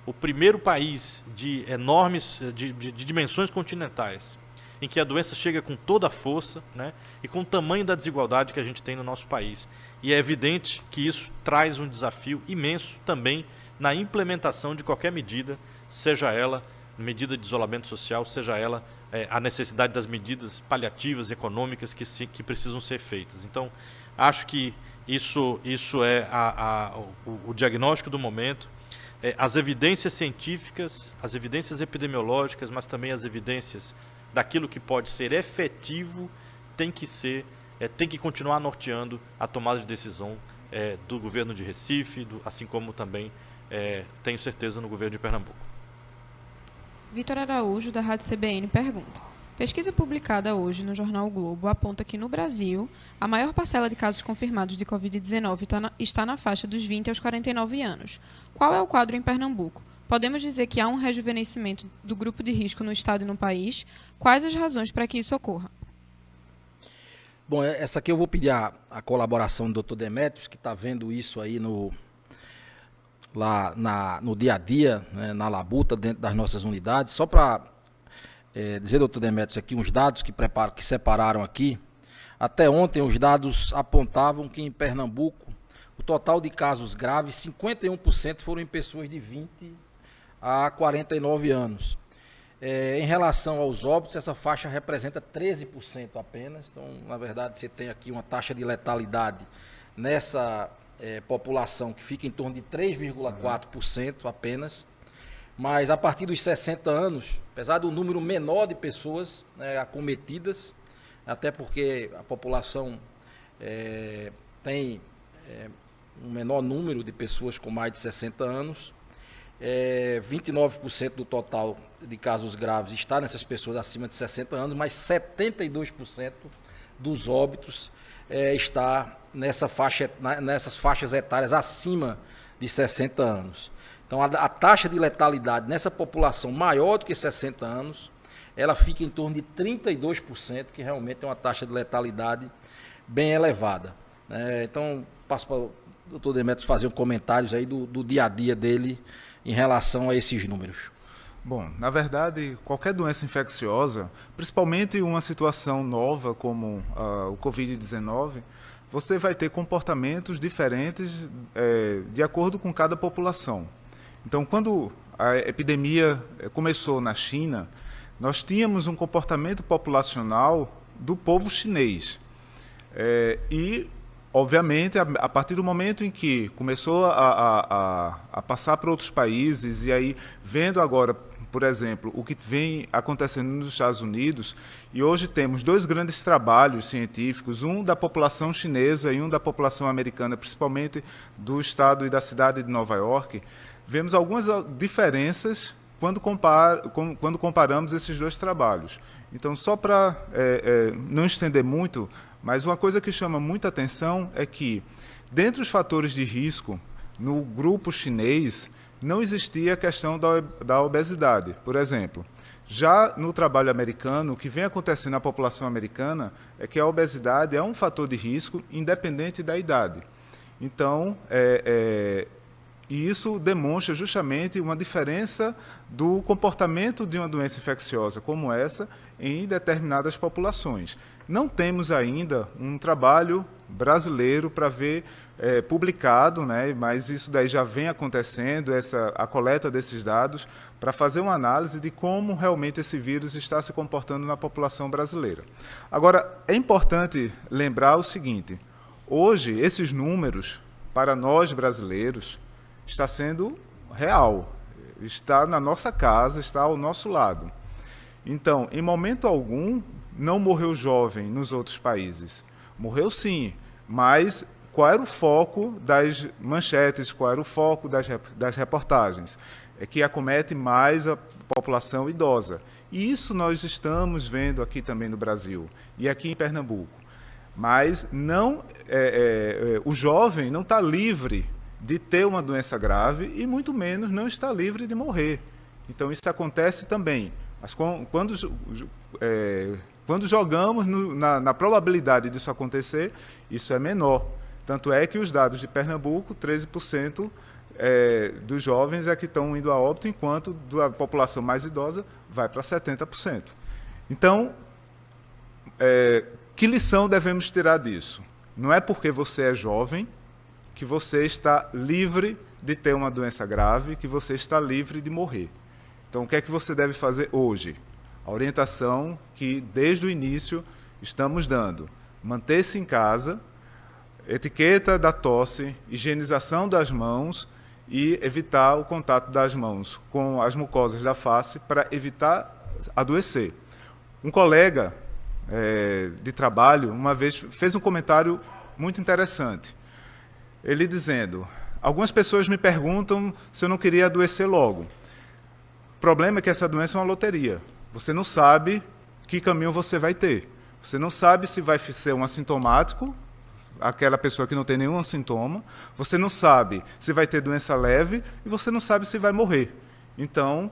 S3: o primeiro país de enormes, de dimensões continentais, em que a doença chega com toda a força, né, e com o tamanho da desigualdade que a gente tem no nosso país. E é evidente que isso traz um desafio imenso também na implementação de qualquer medida, seja ela medida de isolamento social, seja ela a necessidade das medidas paliativas econômicas que precisam ser feitas. Então, acho que isso é o diagnóstico do momento. As evidências científicas, as evidências epidemiológicas, mas também as evidências daquilo que pode ser efetivo, tem que continuar norteando a tomada de decisão do governo de Recife, assim como também tenho certeza no governo de Pernambuco.
S1: Vitor Araújo, da Rádio CBN, pergunta: pesquisa publicada hoje no jornal o Globo aponta que no Brasil a maior parcela de casos confirmados de Covid-19 está na faixa dos 20 aos 49 anos. Qual é o quadro em Pernambuco? Podemos dizer que há um rejuvenescimento do grupo de risco no estado e no país? Quais as razões para que isso ocorra?
S2: Bom, essa aqui eu vou pedir a colaboração do Dr. Demétrios, que está vendo isso aí no dia a dia, né, na labuta, dentro das nossas unidades. Só para dizer, doutor Demétrios, aqui uns dados que separaram aqui. Até ontem os dados apontavam que em Pernambuco o total de casos graves, 51% foram em pessoas de 20 a 49 anos. Em relação aos óbitos, essa faixa representa 13% apenas. Então, na verdade, você tem aqui uma taxa de letalidade população que fica em torno de 3,4% apenas, mas a partir dos 60 anos, apesar do número menor de pessoas, né, acometidas, até porque a população tem um menor número de pessoas com mais de 60 anos, 29% do total de casos graves está nessas pessoas acima de 60 anos, mas 72% dos óbitos está nessas faixas etárias acima de 60 anos. Então, a taxa de letalidade nessa população maior do que 60 anos, ela fica em torno de 32%, que realmente é uma taxa de letalidade bem elevada. Então, passo para o doutor Demetrios fazer um comentário aí do dia a dia dele em relação a esses números.
S4: Bom, na verdade, qualquer doença infecciosa, principalmente uma situação nova como o Covid-19, você vai ter comportamentos diferentes de acordo com cada população. Então, quando a epidemia começou na China, nós tínhamos um comportamento populacional do povo chinês. E, obviamente, a partir do momento em que começou a passar para outros países, e aí vendo agora, por exemplo, o que vem acontecendo nos Estados Unidos, e hoje temos 2 grandes trabalhos científicos, um da população chinesa e um da população americana, principalmente do estado e da cidade de Nova York, vemos algumas diferenças quando comparamos esses 2 trabalhos. Então, só para não estender muito, mas uma coisa que chama muita atenção é que, dentre os fatores de risco, no grupo chinês, não existia a questão da obesidade, por exemplo. Já no trabalho americano, o que vem acontecendo na população americana é que a obesidade é um fator de risco independente da idade. Então, e isso demonstra justamente uma diferença do comportamento de uma doença infecciosa como essa em determinadas populações. Não temos ainda um trabalho brasileiro para ver publicado, né, mas isso daí já vem acontecendo, a coleta desses dados, para fazer uma análise de como realmente esse vírus está se comportando na população brasileira. Agora, é importante lembrar o seguinte: hoje, esses números, para nós brasileiros, está sendo real, está na nossa casa, está ao nosso lado. Então, em momento algum, não morreu jovem nos outros países. Morreu sim, mas qual era o foco das manchetes, qual era o foco das reportagens? É que acomete mais a população idosa. E isso nós estamos vendo aqui também no Brasil e aqui em Pernambuco. Mas não, o jovem não está livre de ter uma doença grave e muito menos não está livre de morrer. Então isso acontece também. Mas quando jogamos na probabilidade disso acontecer, isso é menor. Tanto é que os dados de Pernambuco, 13% dos jovens é que estão indo a óbito, enquanto da população mais idosa vai para 70%. Então, que lição devemos tirar disso? Não é porque você é jovem que você está livre de ter uma doença grave, que você está livre de morrer. Então, o que é que você deve fazer hoje? A orientação que, desde o início, estamos dando: manter-se em casa, etiqueta da tosse, higienização das mãos e evitar o contato das mãos com as mucosas da face para evitar adoecer. Um colega de trabalho, uma vez, fez um comentário muito interessante. Ele dizendo: algumas pessoas me perguntam se eu não queria adoecer logo. O problema é que essa doença é uma loteria. Você não sabe que caminho você vai ter. Você não sabe se vai ser um assintomático, aquela pessoa que não tem nenhum sintoma. Você não sabe se vai ter doença leve e você não sabe se vai morrer. Então,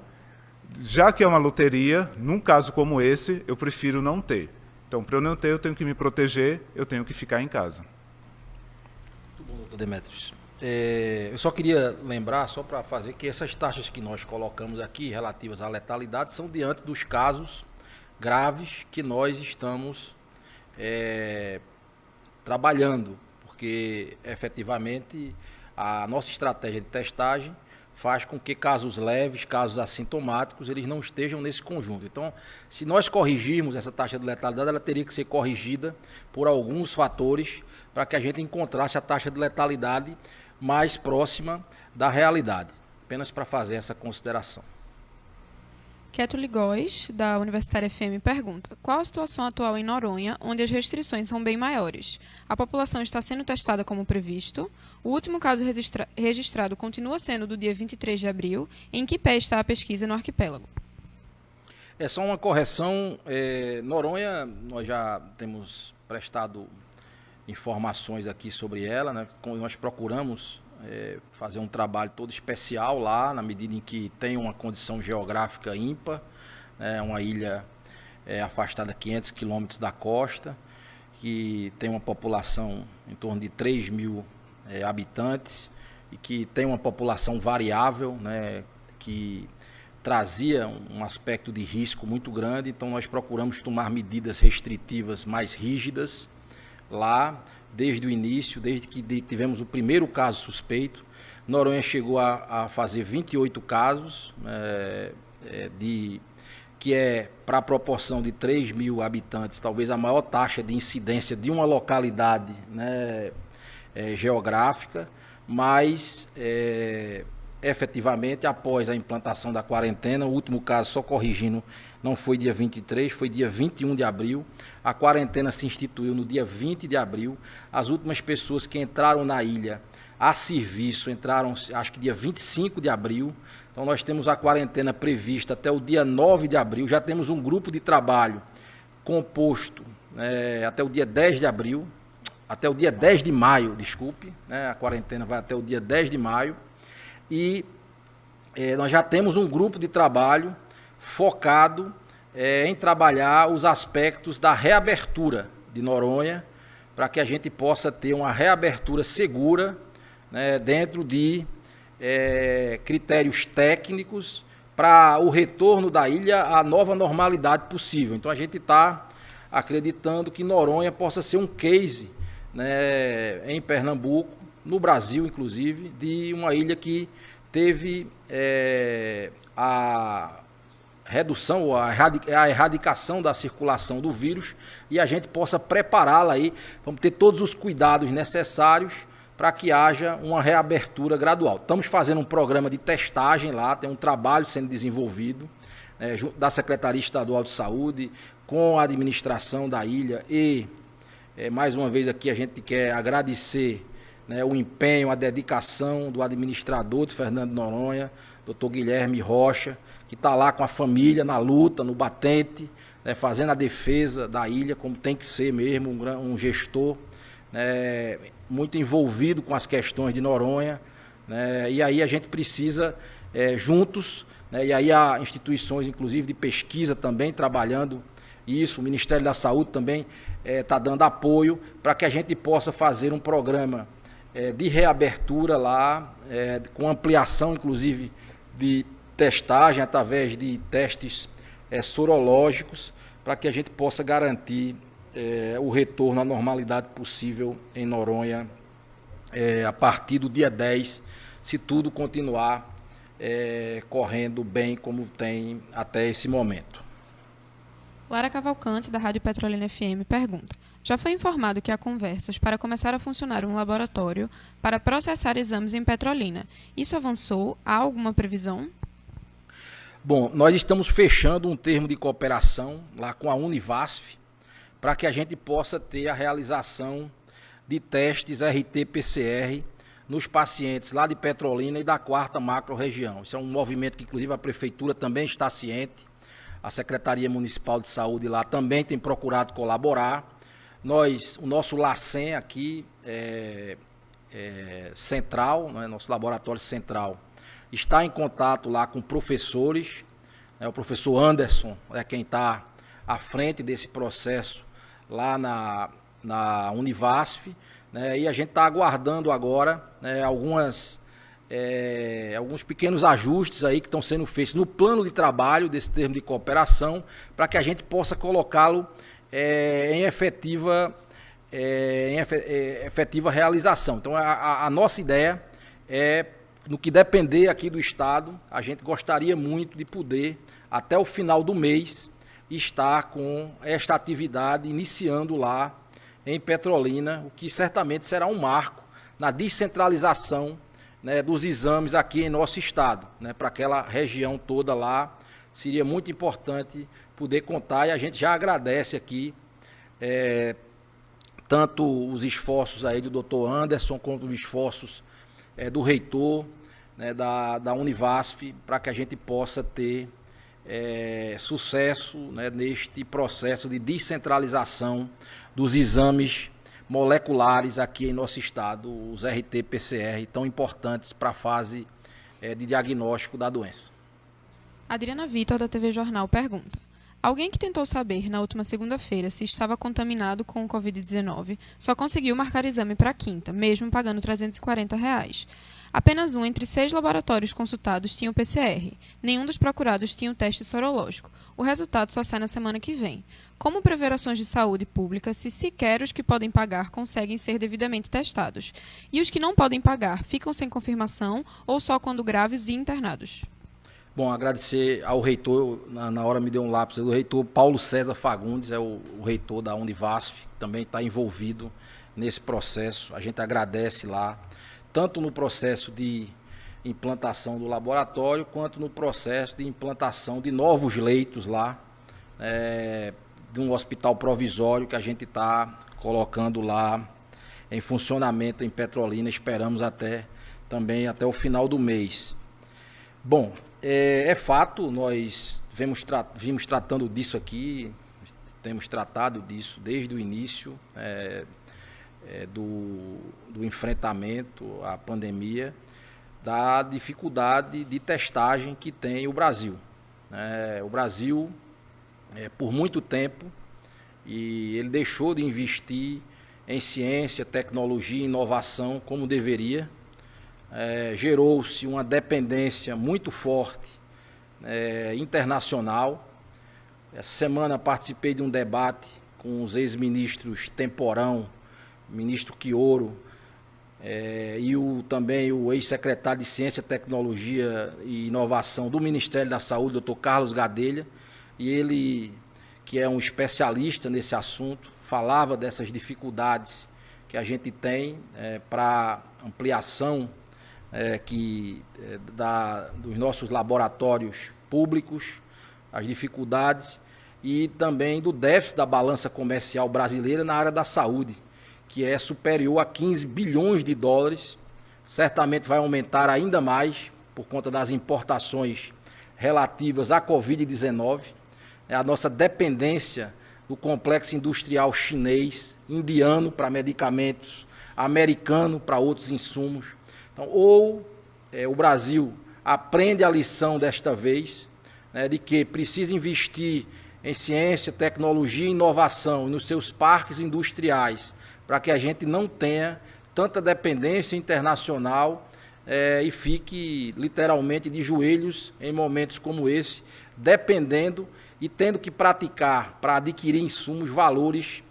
S4: já que é uma loteria, num caso como esse, eu prefiro não ter. Então, para eu não ter, eu tenho que me proteger, eu tenho que ficar em casa.
S2: Muito bom, doutor Demetrios. Eu só queria lembrar, só para fazer, que essas taxas que nós colocamos aqui, relativas à letalidade, são diante dos casos graves que nós estamos trabalhando, porque efetivamente a nossa estratégia de testagem faz com que casos leves, casos assintomáticos, eles não estejam nesse conjunto. Então, se nós corrigirmos essa taxa de letalidade, ela teria que ser corrigida por alguns fatores para que a gente encontrasse a taxa de letalidade mais próxima da realidade. Apenas para fazer essa consideração.
S1: Keto Ligóis, da Universitária FM, pergunta: qual a situação atual em Noronha, onde as restrições são bem maiores? A população está sendo testada como previsto? O último caso registrado continua sendo do dia 23 de abril. Em que pé está a pesquisa no arquipélago?
S2: É só uma correção. Noronha, nós já temos prestado informações aqui sobre ela, né? Nós procuramos fazer um trabalho todo especial lá, na medida em que tem uma condição geográfica ímpar, né? Uma ilha afastada a 500 quilômetros da costa, que tem uma população em torno de 3 mil habitantes e que tem uma população variável, né? Que trazia um aspecto de risco muito grande. Então nós procuramos tomar medidas restritivas mais rígidas lá, desde o início, desde que tivemos o primeiro caso suspeito. Noronha chegou a fazer 28 casos, que é, para a proporção de 3 mil habitantes, talvez a maior taxa de incidência de uma localidade, né, geográfica, mas efetivamente, após a implantação da quarentena, o último caso, só corrigindo, não foi dia 23, foi dia 21 de abril. A quarentena se instituiu no dia 20 de abril. As últimas pessoas que entraram na ilha a serviço entraram, acho que dia 25 de abril. Então nós temos a quarentena prevista até o dia 9 de abril. Já temos um grupo de trabalho composto até o dia 10 de abril, até o dia 10 de maio, desculpe, né? A quarentena vai até o dia 10 de maio. E nós já temos um grupo de trabalho focado em trabalhar os aspectos da reabertura de Noronha, para que a gente possa ter uma reabertura segura, né, dentro de critérios técnicos para o retorno da ilha à nova normalidade possível. Então a gente está acreditando que Noronha possa ser um case, né, em Pernambuco, no Brasil inclusive, de uma ilha que teve a redução ou a erradicação da circulação do vírus, e a gente possa prepará-la aí, vamos ter todos os cuidados necessários para que haja uma reabertura gradual. Estamos fazendo um programa de testagem lá, tem um trabalho sendo desenvolvido da Secretaria Estadual de Saúde, com a administração da ilha, e mais uma vez aqui a gente quer agradecer, né, o empenho, a dedicação do administrador de Fernando de Noronha, Dr. Guilherme Rocha, que está lá com a família na luta, no batente, né, fazendo a defesa da ilha, como tem que ser mesmo, um gestor, né, muito envolvido com as questões de Noronha, né, e aí a gente precisa, juntos, né, e aí há instituições, inclusive, de pesquisa também trabalhando isso, o Ministério da Saúde também está dando apoio para que a gente possa fazer um programa de reabertura lá, com ampliação, inclusive, de testagem através de testes sorológicos, para que a gente possa garantir o retorno à normalidade possível em Noronha a partir do dia 10, se tudo continuar correndo bem como tem até esse momento.
S1: Lara Cavalcante, da Rádio Petrolina FM, pergunta: já foi informado que há conversas para começar a funcionar um laboratório para processar exames em Petrolina. Isso avançou? Há alguma previsão?
S2: Bom, nós estamos fechando um termo de cooperação lá com a Univasf, para que a gente possa ter a realização de testes RT-PCR nos pacientes lá de Petrolina e da 4ª macro-região. Isso é um movimento que, inclusive, a Prefeitura também está ciente. A Secretaria Municipal de Saúde lá também tem procurado colaborar. O nosso LACEN aqui, central, né, nosso laboratório central, está em contato lá com professores, né, o professor Anderson é quem está à frente desse processo lá na Univasf, né, e a gente está aguardando agora, né, alguns pequenos ajustes aí que estão sendo feitos no plano de trabalho desse termo de cooperação, para que a gente possa colocá-lo em efetiva realização. Então, a nossa ideia é no que depender aqui do Estado, a gente gostaria muito de poder, até o final do mês, estar com esta atividade iniciando lá em Petrolina, o que certamente será um marco na descentralização, né, dos exames aqui em nosso estado, né, para aquela região toda lá. Seria muito importante poder contar, e a gente já agradece aqui tanto os esforços aí do doutor Anderson, quanto os esforços do reitor, né, da Univasf, para que a gente possa ter sucesso, né, neste processo de descentralização dos exames moleculares aqui em nosso estado, os RT-PCR, tão importantes para a fase de diagnóstico da doença.
S1: Adriana Vitor, da TV Jornal, pergunta: alguém que tentou saber na última segunda-feira se estava contaminado com o Covid-19 só conseguiu marcar exame para quinta, mesmo pagando R$ 340. Apenas um entre 6 laboratórios consultados tinha o PCR. Nenhum dos procurados tinha o teste sorológico. O resultado só sai na semana que vem. Como prever ações de saúde pública se sequer os que podem pagar conseguem ser devidamente testados? E os que não podem pagar ficam sem confirmação ou só quando graves e internados?
S2: Bom, agradecer ao reitor, na hora me deu um lápis, o reitor Paulo César Fagundes, é o reitor da Univasf, que também está envolvido nesse processo. A gente agradece lá, tanto no processo de implantação do laboratório, quanto no processo de implantação de novos leitos lá, de um hospital provisório que a gente está colocando lá em funcionamento em Petrolina, esperamos também até o final do mês. Bom, é fato, nós vimos tratando disso aqui, temos tratado disso desde o início do enfrentamento à pandemia, da dificuldade de testagem que tem o Brasil. O Brasil, por muito tempo, e ele deixou de investir em ciência, tecnologia e inovação como deveria. Gerou-se uma dependência muito forte internacional. Essa semana participei de um debate com os ex-ministros Temporão, ministro Quioro, e também o ex-secretário de Ciência, Tecnologia e Inovação do Ministério da Saúde, doutor Carlos Gadelha, e ele, que é um especialista nesse assunto, falava dessas dificuldades que a gente tem para ampliação dos nossos laboratórios públicos, as dificuldades e também do déficit da balança comercial brasileira na área da saúde, que é superior a 15 bilhões de dólares, certamente vai aumentar ainda mais por conta das importações relativas à Covid-19, a nossa dependência do complexo industrial chinês, indiano para medicamentos, americano para outros insumos. Então, o Brasil aprende a lição desta vez, de que precisa investir em ciência, tecnologia e inovação nos seus parques industriais, para que a gente não tenha tanta dependência internacional e fique literalmente de joelhos em momentos como esse, dependendo e tendo que praticar para adquirir insumos valores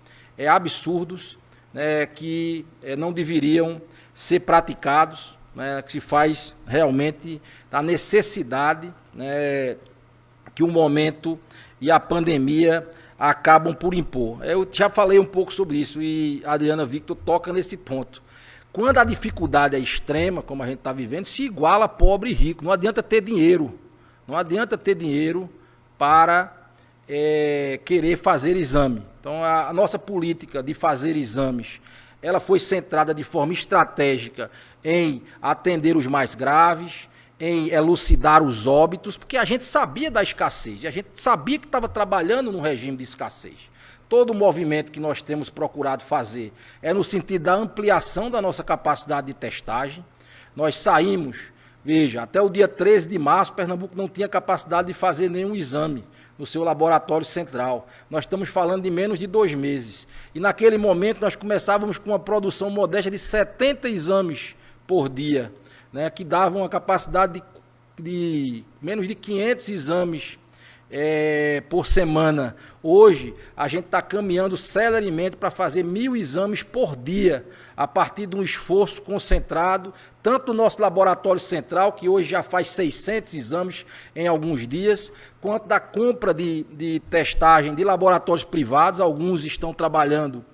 S2: absurdos, que não deveriam ser praticados, que se faz realmente da necessidade que o momento e a pandemia acabam por impor. Eu já falei um pouco sobre isso e a Adriana Victor toca nesse ponto. Quando a dificuldade é extrema, como a gente está vivendo, se iguala pobre e rico. Não adianta ter dinheiro. Não adianta ter dinheiro para querer fazer exame. Então, a nossa política de fazer exames, ela foi centrada de forma estratégica em atender os mais graves, em elucidar os óbitos, porque a gente sabia da escassez, e a gente sabia que estava trabalhando num regime de escassez. Todo o movimento que nós temos procurado fazer é no sentido da ampliação da nossa capacidade de testagem. Nós saímos, veja, até o dia 13 de março, Pernambuco não tinha capacidade de fazer nenhum exame no seu laboratório central. Nós estamos falando de menos de 2 meses. E naquele momento nós começávamos com uma produção modesta de 70 exames por dia, que davam uma capacidade de menos de 500 exames por semana. Hoje, a gente está caminhando celeremente para fazer 1.000 exames por dia, a partir de um esforço concentrado, tanto do nosso laboratório central, que hoje já faz 600 exames em alguns dias, quanto da compra de testagem de laboratórios privados. Alguns estão trabalhando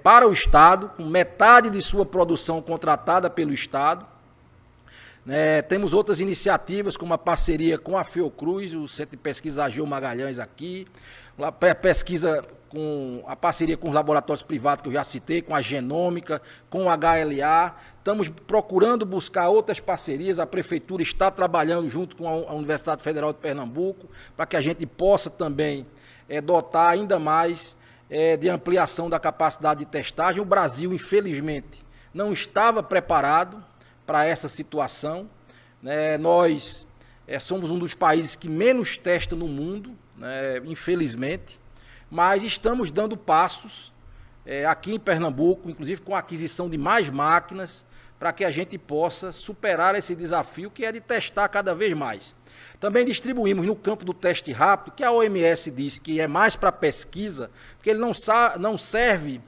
S2: para o Estado, com metade de sua produção contratada pelo Estado. Temos outras iniciativas, como a parceria com a Fiocruz, o Centro de Pesquisa Ageu Magalhães aqui, a parceria com os laboratórios privados que eu já citei, com a Genômica, com o HLA. Estamos procurando buscar outras parcerias. A Prefeitura está trabalhando junto com a Universidade Federal de Pernambuco para que a gente possa também dotar ainda mais de ampliação da capacidade de testagem. O Brasil, infelizmente, não estava preparado para essa situação. Nós somos um dos países que menos testa no mundo, infelizmente, mas estamos dando passos aqui em Pernambuco, inclusive com a aquisição de mais máquinas, para que a gente possa superar esse desafio que é de testar cada vez mais. Também distribuímos no campo do teste rápido, que a OMS diz que é mais para pesquisa, porque ele não serve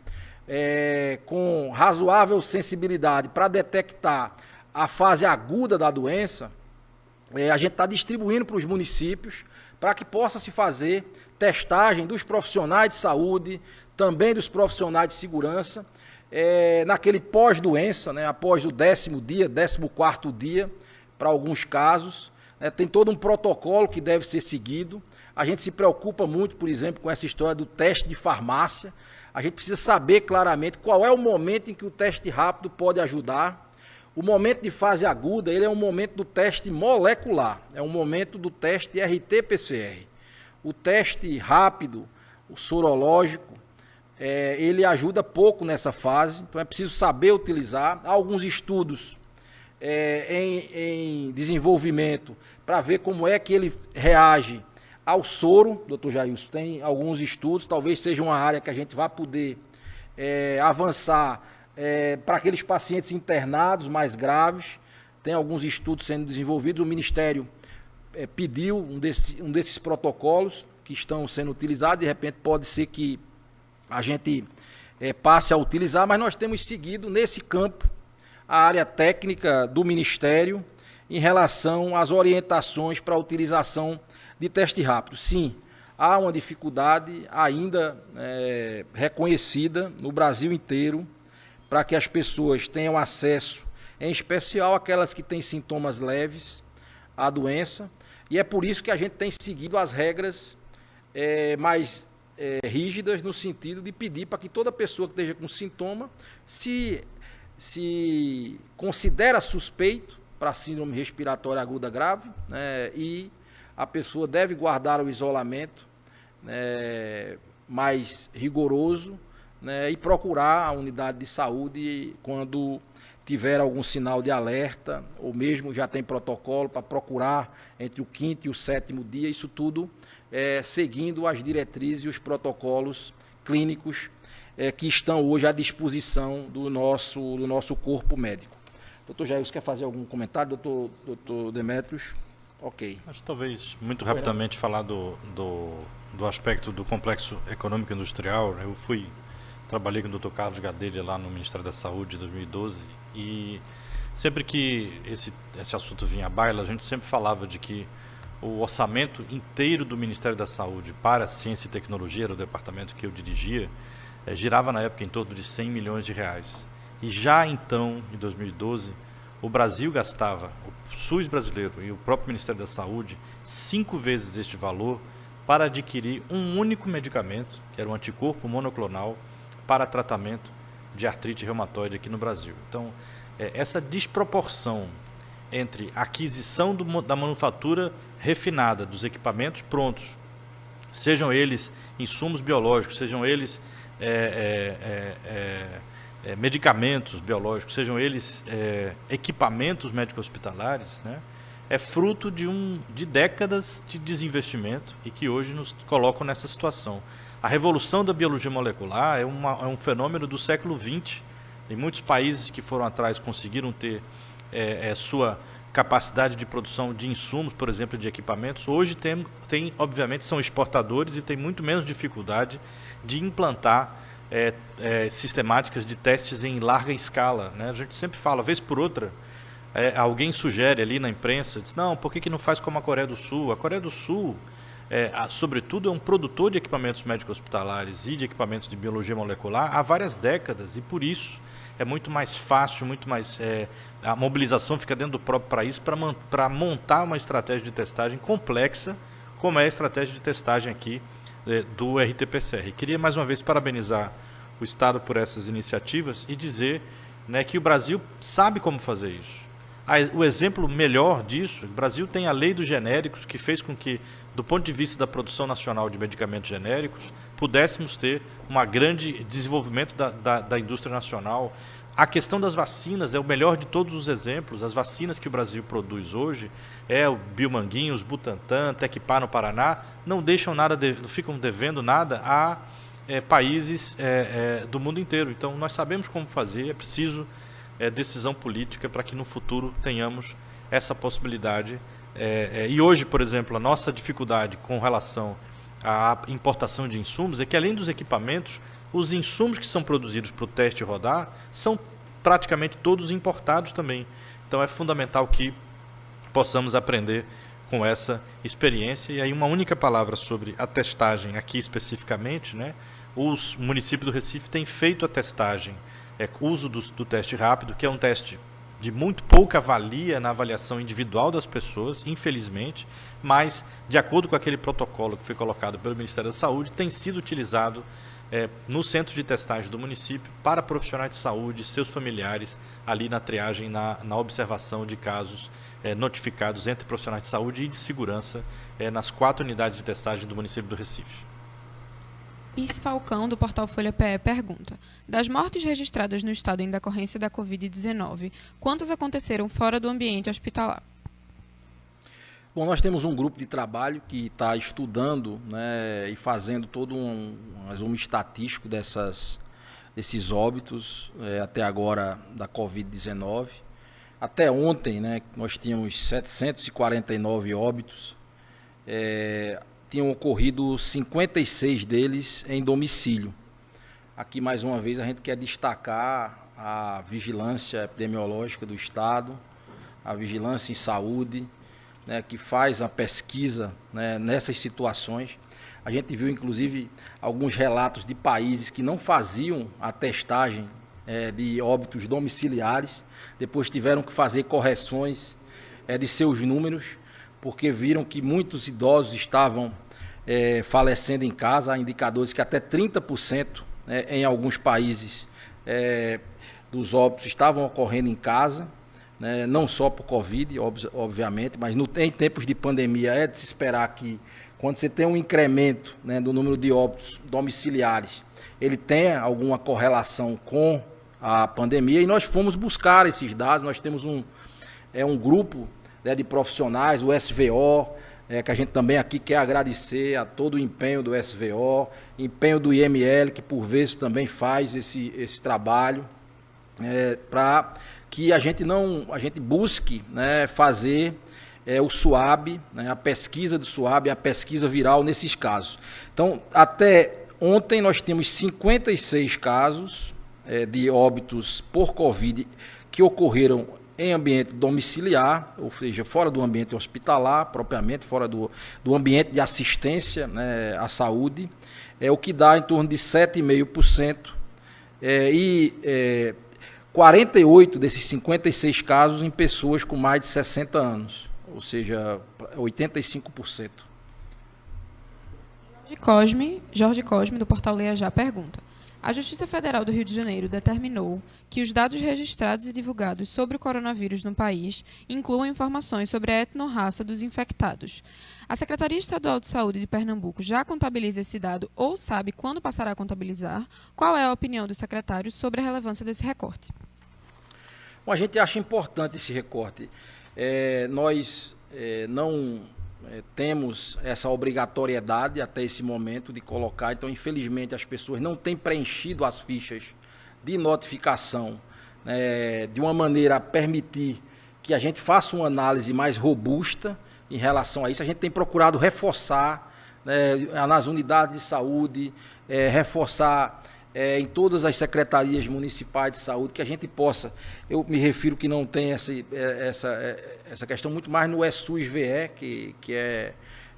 S2: com razoável sensibilidade para detectar a fase aguda da doença. A gente está distribuindo para os municípios para que possa se fazer testagem dos profissionais de saúde, também dos profissionais de segurança, naquele pós-doença, após o 10º dia, 14º dia, para alguns casos. Tem todo um protocolo que deve ser seguido. A gente se preocupa muito, por exemplo, com essa história do teste de farmácia. A gente precisa saber claramente qual é o momento em que o teste rápido pode ajudar. O momento de fase aguda, ele é um momento do teste molecular, é um momento do teste RT-PCR. O teste rápido, o sorológico, ele ajuda pouco nessa fase, então é preciso saber utilizar. Há alguns estudos em desenvolvimento para ver como é que ele reage ao soro. Doutor Jailson, tem alguns estudos, talvez seja uma área que a gente vai poder avançar para aqueles pacientes internados mais graves. Tem alguns estudos sendo desenvolvidos. O Ministério pediu um desses protocolos que estão sendo utilizados. De repente pode ser que a gente passe a utilizar, mas nós temos seguido nesse campo a área técnica do Ministério em relação às orientações para a utilização de teste rápido. Sim, há uma dificuldade ainda reconhecida no Brasil inteiro para que as pessoas tenham acesso, em especial aquelas que têm sintomas leves à doença, e é por isso que a gente tem seguido as regras mais rígidas, no sentido de pedir para que toda pessoa que esteja com sintoma, se considera suspeito para síndrome respiratória aguda grave, e a pessoa deve guardar o isolamento mais rigoroso, e procurar a unidade de saúde quando tiver algum sinal de alerta, ou mesmo já tem protocolo para procurar entre o 5º e o 7º dia, isso tudo seguindo as diretrizes e os protocolos clínicos que estão hoje à disposição do nosso corpo médico. Doutor Jair, você quer fazer algum comentário, doutor Demétrios? Ok.
S3: Acho que talvez, muito rapidamente, falar do aspecto do complexo econômico industrial. Eu trabalhei com o Dr. Carlos Gadelha lá no Ministério da Saúde em 2012, e sempre que esse assunto vinha à baila, a gente sempre falava de que o orçamento inteiro do Ministério da Saúde para Ciência e Tecnologia, era o departamento que eu dirigia, girava na época em torno de 100 milhões de reais. E já então, em 2012, o Brasil gastava, o SUS brasileiro e o próprio Ministério da Saúde, 5 vezes este valor para adquirir um único medicamento, que era um anticorpo monoclonal, para tratamento de artrite reumatoide aqui no Brasil. Então, essa desproporção entre a aquisição da manufatura refinada dos equipamentos prontos, sejam eles insumos biológicos, sejam eles medicamentos biológicos, sejam eles equipamentos médico-hospitalares, é fruto de décadas de desinvestimento e que hoje nos colocam nessa situação. A revolução da biologia molecular é um fenômeno do século XX. Em muitos países que foram atrás conseguiram ter sua capacidade de produção de insumos, por exemplo, de equipamentos, hoje obviamente, são exportadores e tem muito menos dificuldade de implantar sistemáticas de testes em larga escala, né? A gente sempre fala, vez por outra, alguém sugere ali na imprensa, diz, não, por que não faz como a Coreia do Sul? A Coreia do Sul, sobretudo, é um produtor de equipamentos médicos hospitalares e de equipamentos de biologia molecular há várias décadas, e por isso é muito mais fácil, muito mais... a mobilização fica dentro do próprio país para montar uma estratégia de testagem complexa, como é a estratégia de testagem aqui do RT-PCR. Queria mais uma vez parabenizar o Estado por essas iniciativas e dizer, né, que o Brasil sabe como fazer isso. O exemplo melhor disso, o Brasil tem a lei dos genéricos, que fez com que, do ponto de vista da produção nacional de medicamentos genéricos, pudéssemos ter um grande desenvolvimento da indústria nacional. A questão das vacinas é o melhor de todos os exemplos. As vacinas que o Brasil produz hoje, o Biomanguinhos, Butantan, Tecpar no Paraná, não ficam devendo nada a países do mundo inteiro. Então, nós sabemos como fazer, é preciso decisão política para que no futuro tenhamos essa possibilidade. E hoje, por exemplo, a nossa dificuldade com relação à importação de insumos é que, além dos equipamentos, os insumos que são produzidos para o teste rodar são praticamente todos importados também. Então é fundamental que possamos aprender com essa experiência. E aí uma única palavra sobre a testagem aqui especificamente, né? Os municípios do Recife têm feito a testagem, uso do teste rápido, que é um teste de muito pouca valia na avaliação individual das pessoas, infelizmente, mas de acordo com aquele protocolo que foi colocado pelo Ministério da Saúde, tem sido utilizado no centro de testagem do município para profissionais de saúde, seus familiares, ali na triagem, na observação de casos notificados entre profissionais de saúde e de segurança nas 4 unidades de testagem do município do Recife.
S1: Is Falcão, do portal Folha PE, pergunta: das mortes registradas no estado em decorrência da Covid-19, quantas aconteceram fora do ambiente hospitalar?
S2: Bom, nós temos um grupo de trabalho que está estudando, né, e fazendo todo um resumo estatístico desses óbitos até agora da Covid-19. Até ontem, né, nós tínhamos 749 óbitos, tinham ocorrido 56 deles em domicílio. Aqui, mais uma vez, a gente quer destacar a vigilância epidemiológica do Estado, a vigilância em saúde, né, que faz a pesquisa, né, nessas situações. A gente viu, inclusive, alguns relatos de países que não faziam a testagem de óbitos domiciliares, depois tiveram que fazer correções de seus números, porque viram que muitos idosos estavam falecendo em casa. Há indicadores que até 30%, em alguns países, dos óbitos estavam ocorrendo em casa, né, não só por Covid, obviamente, mas em tempos de pandemia é de se esperar que, quando você tem um incremento, né, do número de óbitos domiciliares, ele tenha alguma correlação com a pandemia, e nós fomos buscar esses dados. Nós temos um grupo, né, de profissionais, o SVO, que a gente também aqui quer agradecer a todo o empenho do SVO, empenho do IML, que por vezes também faz esse trabalho, para que a gente busque, né, fazer o SWAB, né, a pesquisa do SWAB, a pesquisa viral nesses casos. Então, até ontem nós temos 56 casos de óbitos por Covid que ocorreram em ambiente domiciliar, ou seja, fora do ambiente hospitalar, propriamente, fora do ambiente de assistência, né, à saúde, o que dá em torno de 7,5%, e 48 desses 56 casos em pessoas com mais de 60 anos, ou seja, 85%.
S1: Jorge Cosme, do portal Leia Já, pergunta: a Justiça Federal do Rio de Janeiro determinou que os dados registrados e divulgados sobre o coronavírus no país incluam informações sobre a etnorraça dos infectados. A Secretaria Estadual de Saúde de Pernambuco já contabiliza esse dado ou sabe quando passará a contabilizar? Qual é a opinião dos secretários sobre a relevância desse recorte?
S2: Bom, a gente acha importante esse recorte. Nós não temos essa obrigatoriedade até esse momento de colocar, então infelizmente as pessoas não têm preenchido as fichas de notificação de uma maneira a permitir que a gente faça uma análise mais robusta em relação a isso. A gente tem procurado reforçar, né, nas unidades de saúde, reforçar em todas as secretarias municipais de saúde, que a gente possa, eu me refiro que não tem essa questão muito mais no ESUS-VE, que é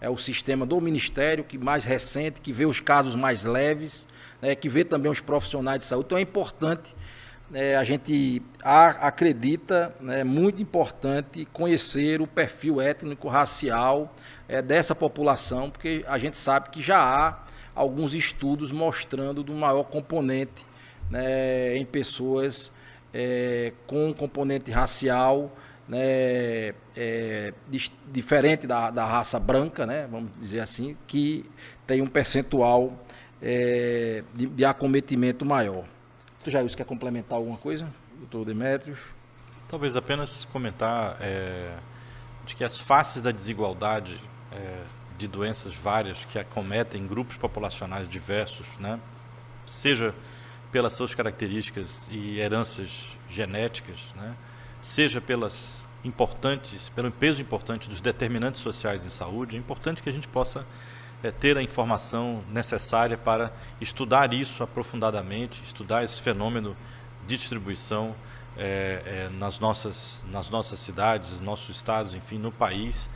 S2: o sistema do Ministério, que mais recente, que vê os casos mais leves, né, que vê também os profissionais de saúde. Então é importante, a gente acredita, né, muito importante conhecer o perfil étnico-racial dessa população, porque a gente sabe que já há alguns estudos mostrando do maior componente, né, em pessoas com componente racial, né, diferente da raça branca, né, vamos dizer assim, que tem um percentual de acometimento maior. Tu, Jair, quer complementar alguma coisa, doutor Demétrios?
S3: Talvez apenas comentar de que as faces da desigualdade de doenças várias que acometem grupos populacionais diversos, né, seja pelas suas características e heranças genéticas, né, seja pelo peso importante dos determinantes sociais em saúde, é importante que a gente possa ter a informação necessária para estudar isso aprofundadamente, estudar esse fenômeno de distribuição nas nossas cidades, nos nossos estados, enfim, no país,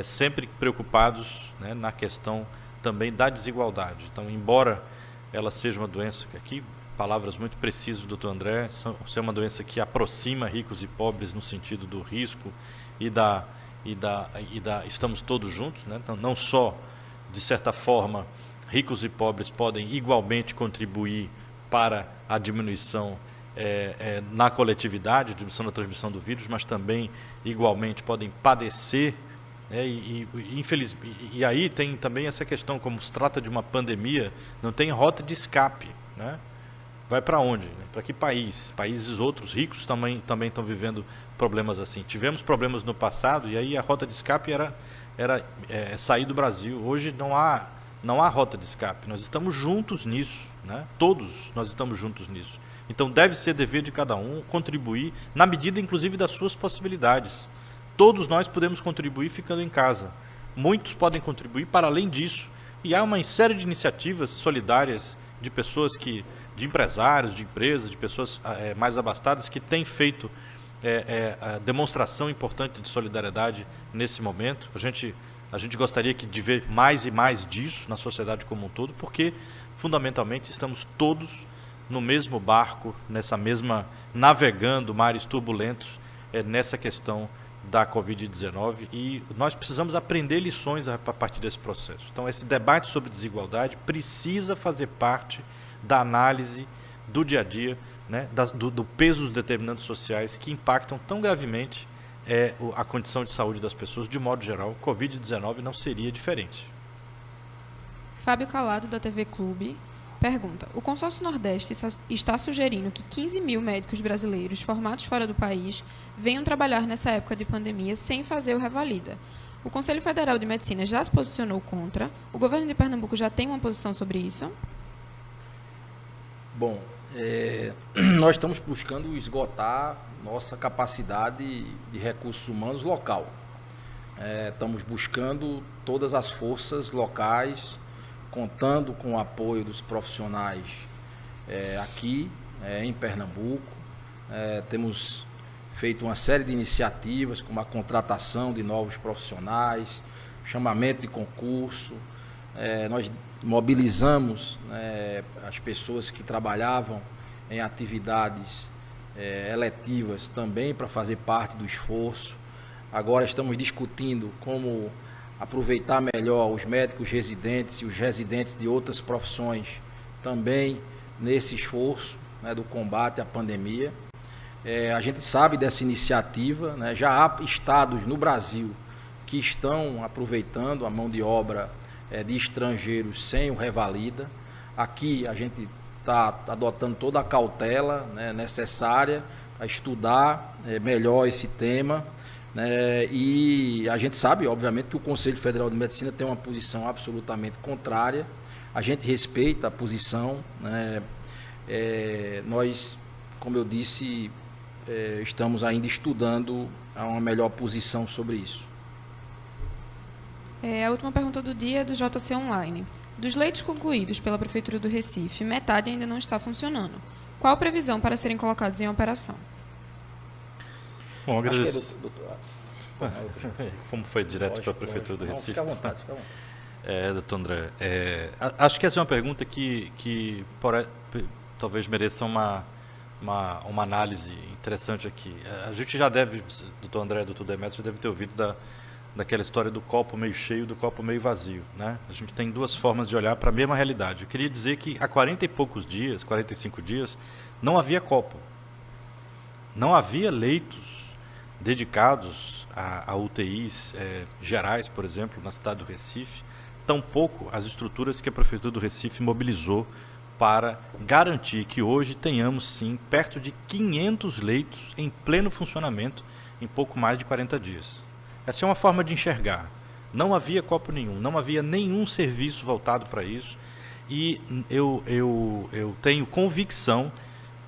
S3: sempre preocupados, né, na questão também da desigualdade. Então, embora ela seja uma doença que aqui, palavras muito precisas do Dr. André, é uma doença que aproxima ricos e pobres no sentido do risco estamos todos juntos, né? Então, não só, de certa forma, ricos e pobres podem igualmente contribuir para a diminuição na coletividade, diminuição da transmissão do vírus, mas também igualmente podem padecer, e aí tem também essa questão, como se trata de uma pandemia, não tem rota de escape, né? Vai para onde? Para que país? Países outros ricos também estão vivendo problemas assim. Tivemos problemas no passado e aí a rota de escape era sair do Brasil. Hoje não há rota de escape. Nós estamos juntos nisso, né? Todos nós estamos juntos nisso. Então deve ser dever de cada um contribuir na medida, inclusive, das suas possibilidades. Todos nós podemos contribuir ficando em casa. Muitos podem contribuir para além disso. E há uma série de iniciativas solidárias de pessoas de empresários, de empresas, de pessoas mais abastadas que têm feito a demonstração importante de solidariedade nesse momento. A gente gostaria de ver mais e mais disso na sociedade como um todo, porque fundamentalmente estamos todos no mesmo barco, navegando mares turbulentos nessa questão da Covid-19, e nós precisamos aprender lições a partir desse processo. Então, esse debate sobre desigualdade precisa fazer parte da análise do dia a dia, né, do peso dos determinantes sociais que impactam tão gravemente a condição de saúde das pessoas. De modo geral, Covid-19 não seria diferente.
S1: Fábio Calado, da TV Clube, pergunta: o Consórcio Nordeste está sugerindo que 15 mil médicos brasileiros formados fora do país venham trabalhar nessa época de pandemia sem fazer o Revalida. O Conselho Federal de Medicina já se posicionou contra. O governo de Pernambuco já tem uma posição sobre isso?
S2: Bom, nós estamos buscando esgotar nossa capacidade de recursos humanos local. Estamos buscando todas as forças locais, contando com o apoio dos profissionais aqui em Pernambuco. Temos feito uma série de iniciativas, como a contratação de novos profissionais, chamamento de concurso. Nós mobilizamos as pessoas que trabalhavam em atividades eletivas também para fazer parte do esforço. Agora estamos discutindo como aproveitar melhor os médicos residentes e os residentes de outras profissões também nesse esforço, né, do combate à pandemia. A gente sabe dessa iniciativa, né? Já há estados no Brasil que estão aproveitando a mão de obra de estrangeiros sem o Revalida. Aqui a gente está adotando toda a cautela, né, necessária para estudar melhor esse tema. E a gente sabe, obviamente, que o Conselho Federal de Medicina tem uma posição absolutamente contrária. A gente respeita a posição, né? Nós, como eu disse, estamos ainda estudando uma melhor posição sobre isso.
S1: A última pergunta do dia é do JC Online. Dos leitos concluídos pela Prefeitura do Recife, metade ainda não está funcionando. Qual a previsão para serem colocados em operação?
S3: Bom, agradeço.
S2: Doutor,
S3: Como foi direto para a Prefeitura do Recife?
S2: Fica à vontade, fica à vontade.
S3: Doutor André, acho que essa é uma pergunta que talvez mereça uma análise interessante aqui. A gente já deve, doutor André, doutor Demétrio, já deve ter ouvido daquela história do copo meio cheio e do copo meio vazio, né? A gente tem duas formas de olhar para a mesma realidade. Eu queria dizer que há 40 e poucos dias, 45 dias, não havia copo. Não havia leitos dedicados a UTIs gerais, por exemplo, na cidade do Recife, tampouco as estruturas que a Prefeitura do Recife mobilizou para garantir que hoje tenhamos, sim, perto de 500 leitos em pleno funcionamento em pouco mais de 40 dias. Essa é uma forma de enxergar. Não havia copo nenhum, não havia nenhum serviço voltado para isso, e eu tenho convicção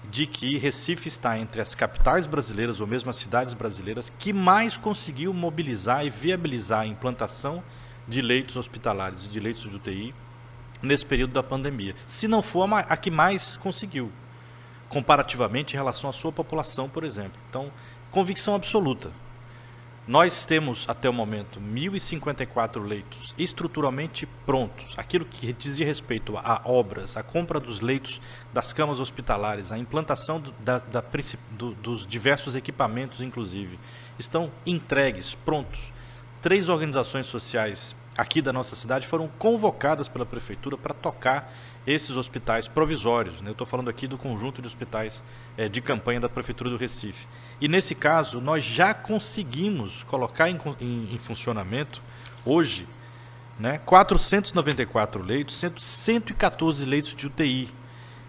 S3: de que Recife está entre as capitais brasileiras ou mesmo as cidades brasileiras que mais conseguiu mobilizar e viabilizar a implantação de leitos hospitalares e de leitos de UTI nesse período da pandemia. Se não for a que mais conseguiu, comparativamente em relação à sua população, por exemplo. Então, convicção absoluta. Nós temos, até o momento, 1.054 leitos estruturalmente prontos. Aquilo que dizia respeito a obras, a compra dos leitos das camas hospitalares, a implantação dos diversos equipamentos, inclusive, estão entregues, prontos. 3 organizações sociais aqui da nossa cidade foram convocadas pela Prefeitura para tocar esses hospitais provisórios, né? Eu estou falando aqui do conjunto de hospitais de campanha da Prefeitura do Recife. E nesse caso, nós já conseguimos colocar em funcionamento, hoje, né, 494 leitos, 114 leitos de UTI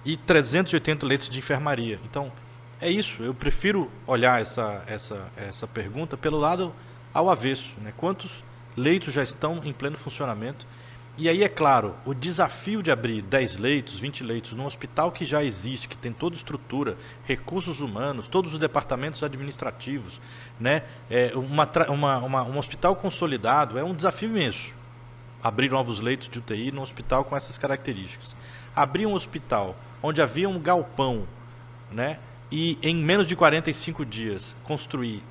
S3: e 380 leitos de enfermaria. Então, é isso. Eu prefiro olhar essa pergunta pelo lado ao avesso, né? Quantos leitos já estão em pleno funcionamento? E aí, é claro, o desafio de abrir 10 leitos, 20 leitos num hospital que já existe, que tem toda estrutura, recursos humanos, todos os departamentos administrativos, né? Um hospital consolidado é um desafio imenso. Abrir novos leitos de UTI num hospital com essas características. Abrir um hospital onde havia um galpão, né? E em menos de 45 dias construir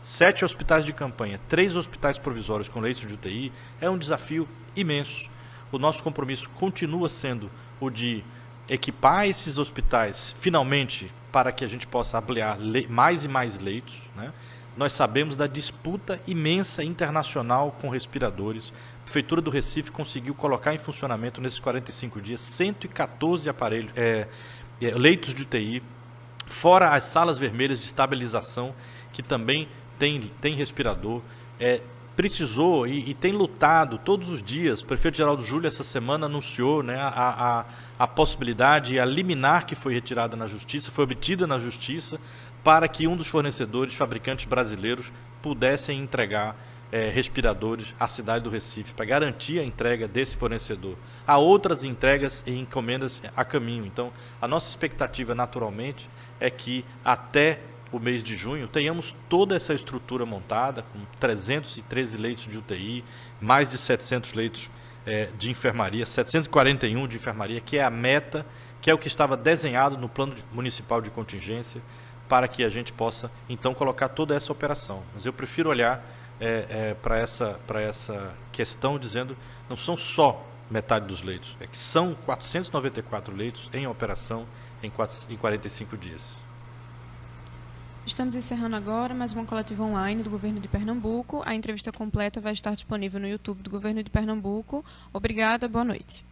S3: 7 hospitais de campanha, 3 hospitais provisórios com leitos de UTI, é um desafio imenso. O nosso compromisso continua sendo o de equipar esses hospitais, finalmente, para que a gente possa ampliar mais e mais leitos, né? Nós sabemos da disputa imensa internacional com respiradores. A Prefeitura do Recife conseguiu colocar em funcionamento, nesses 45 dias, 114 leitos de UTI, fora as salas vermelhas de estabilização, que também tem respirador, precisou e tem lutado todos os dias. O prefeito Geraldo Júlio, essa semana, anunciou, né, a possibilidade, a liminar que foi retirada na Justiça, foi obtida na Justiça, para que um dos fornecedores, fabricantes brasileiros, pudessem entregar respiradores à cidade do Recife, para garantir a entrega desse fornecedor. Há outras entregas e encomendas a caminho. Então, a nossa expectativa, naturalmente, é que até o mês de junho, tenhamos toda essa estrutura montada, com 313 leitos de UTI, mais de 700 leitos de enfermaria, 741 de enfermaria, que é a meta, que é o que estava desenhado no plano municipal de contingência, para que a gente possa, então, colocar toda essa operação. Mas eu prefiro olhar para essa questão dizendo, não são só metade dos leitos, é que são 494 leitos em operação em 45 dias.
S1: Estamos encerrando agora mais uma coletiva online do Governo de Pernambuco. A entrevista completa vai estar disponível no YouTube do Governo de Pernambuco. Obrigada, boa noite.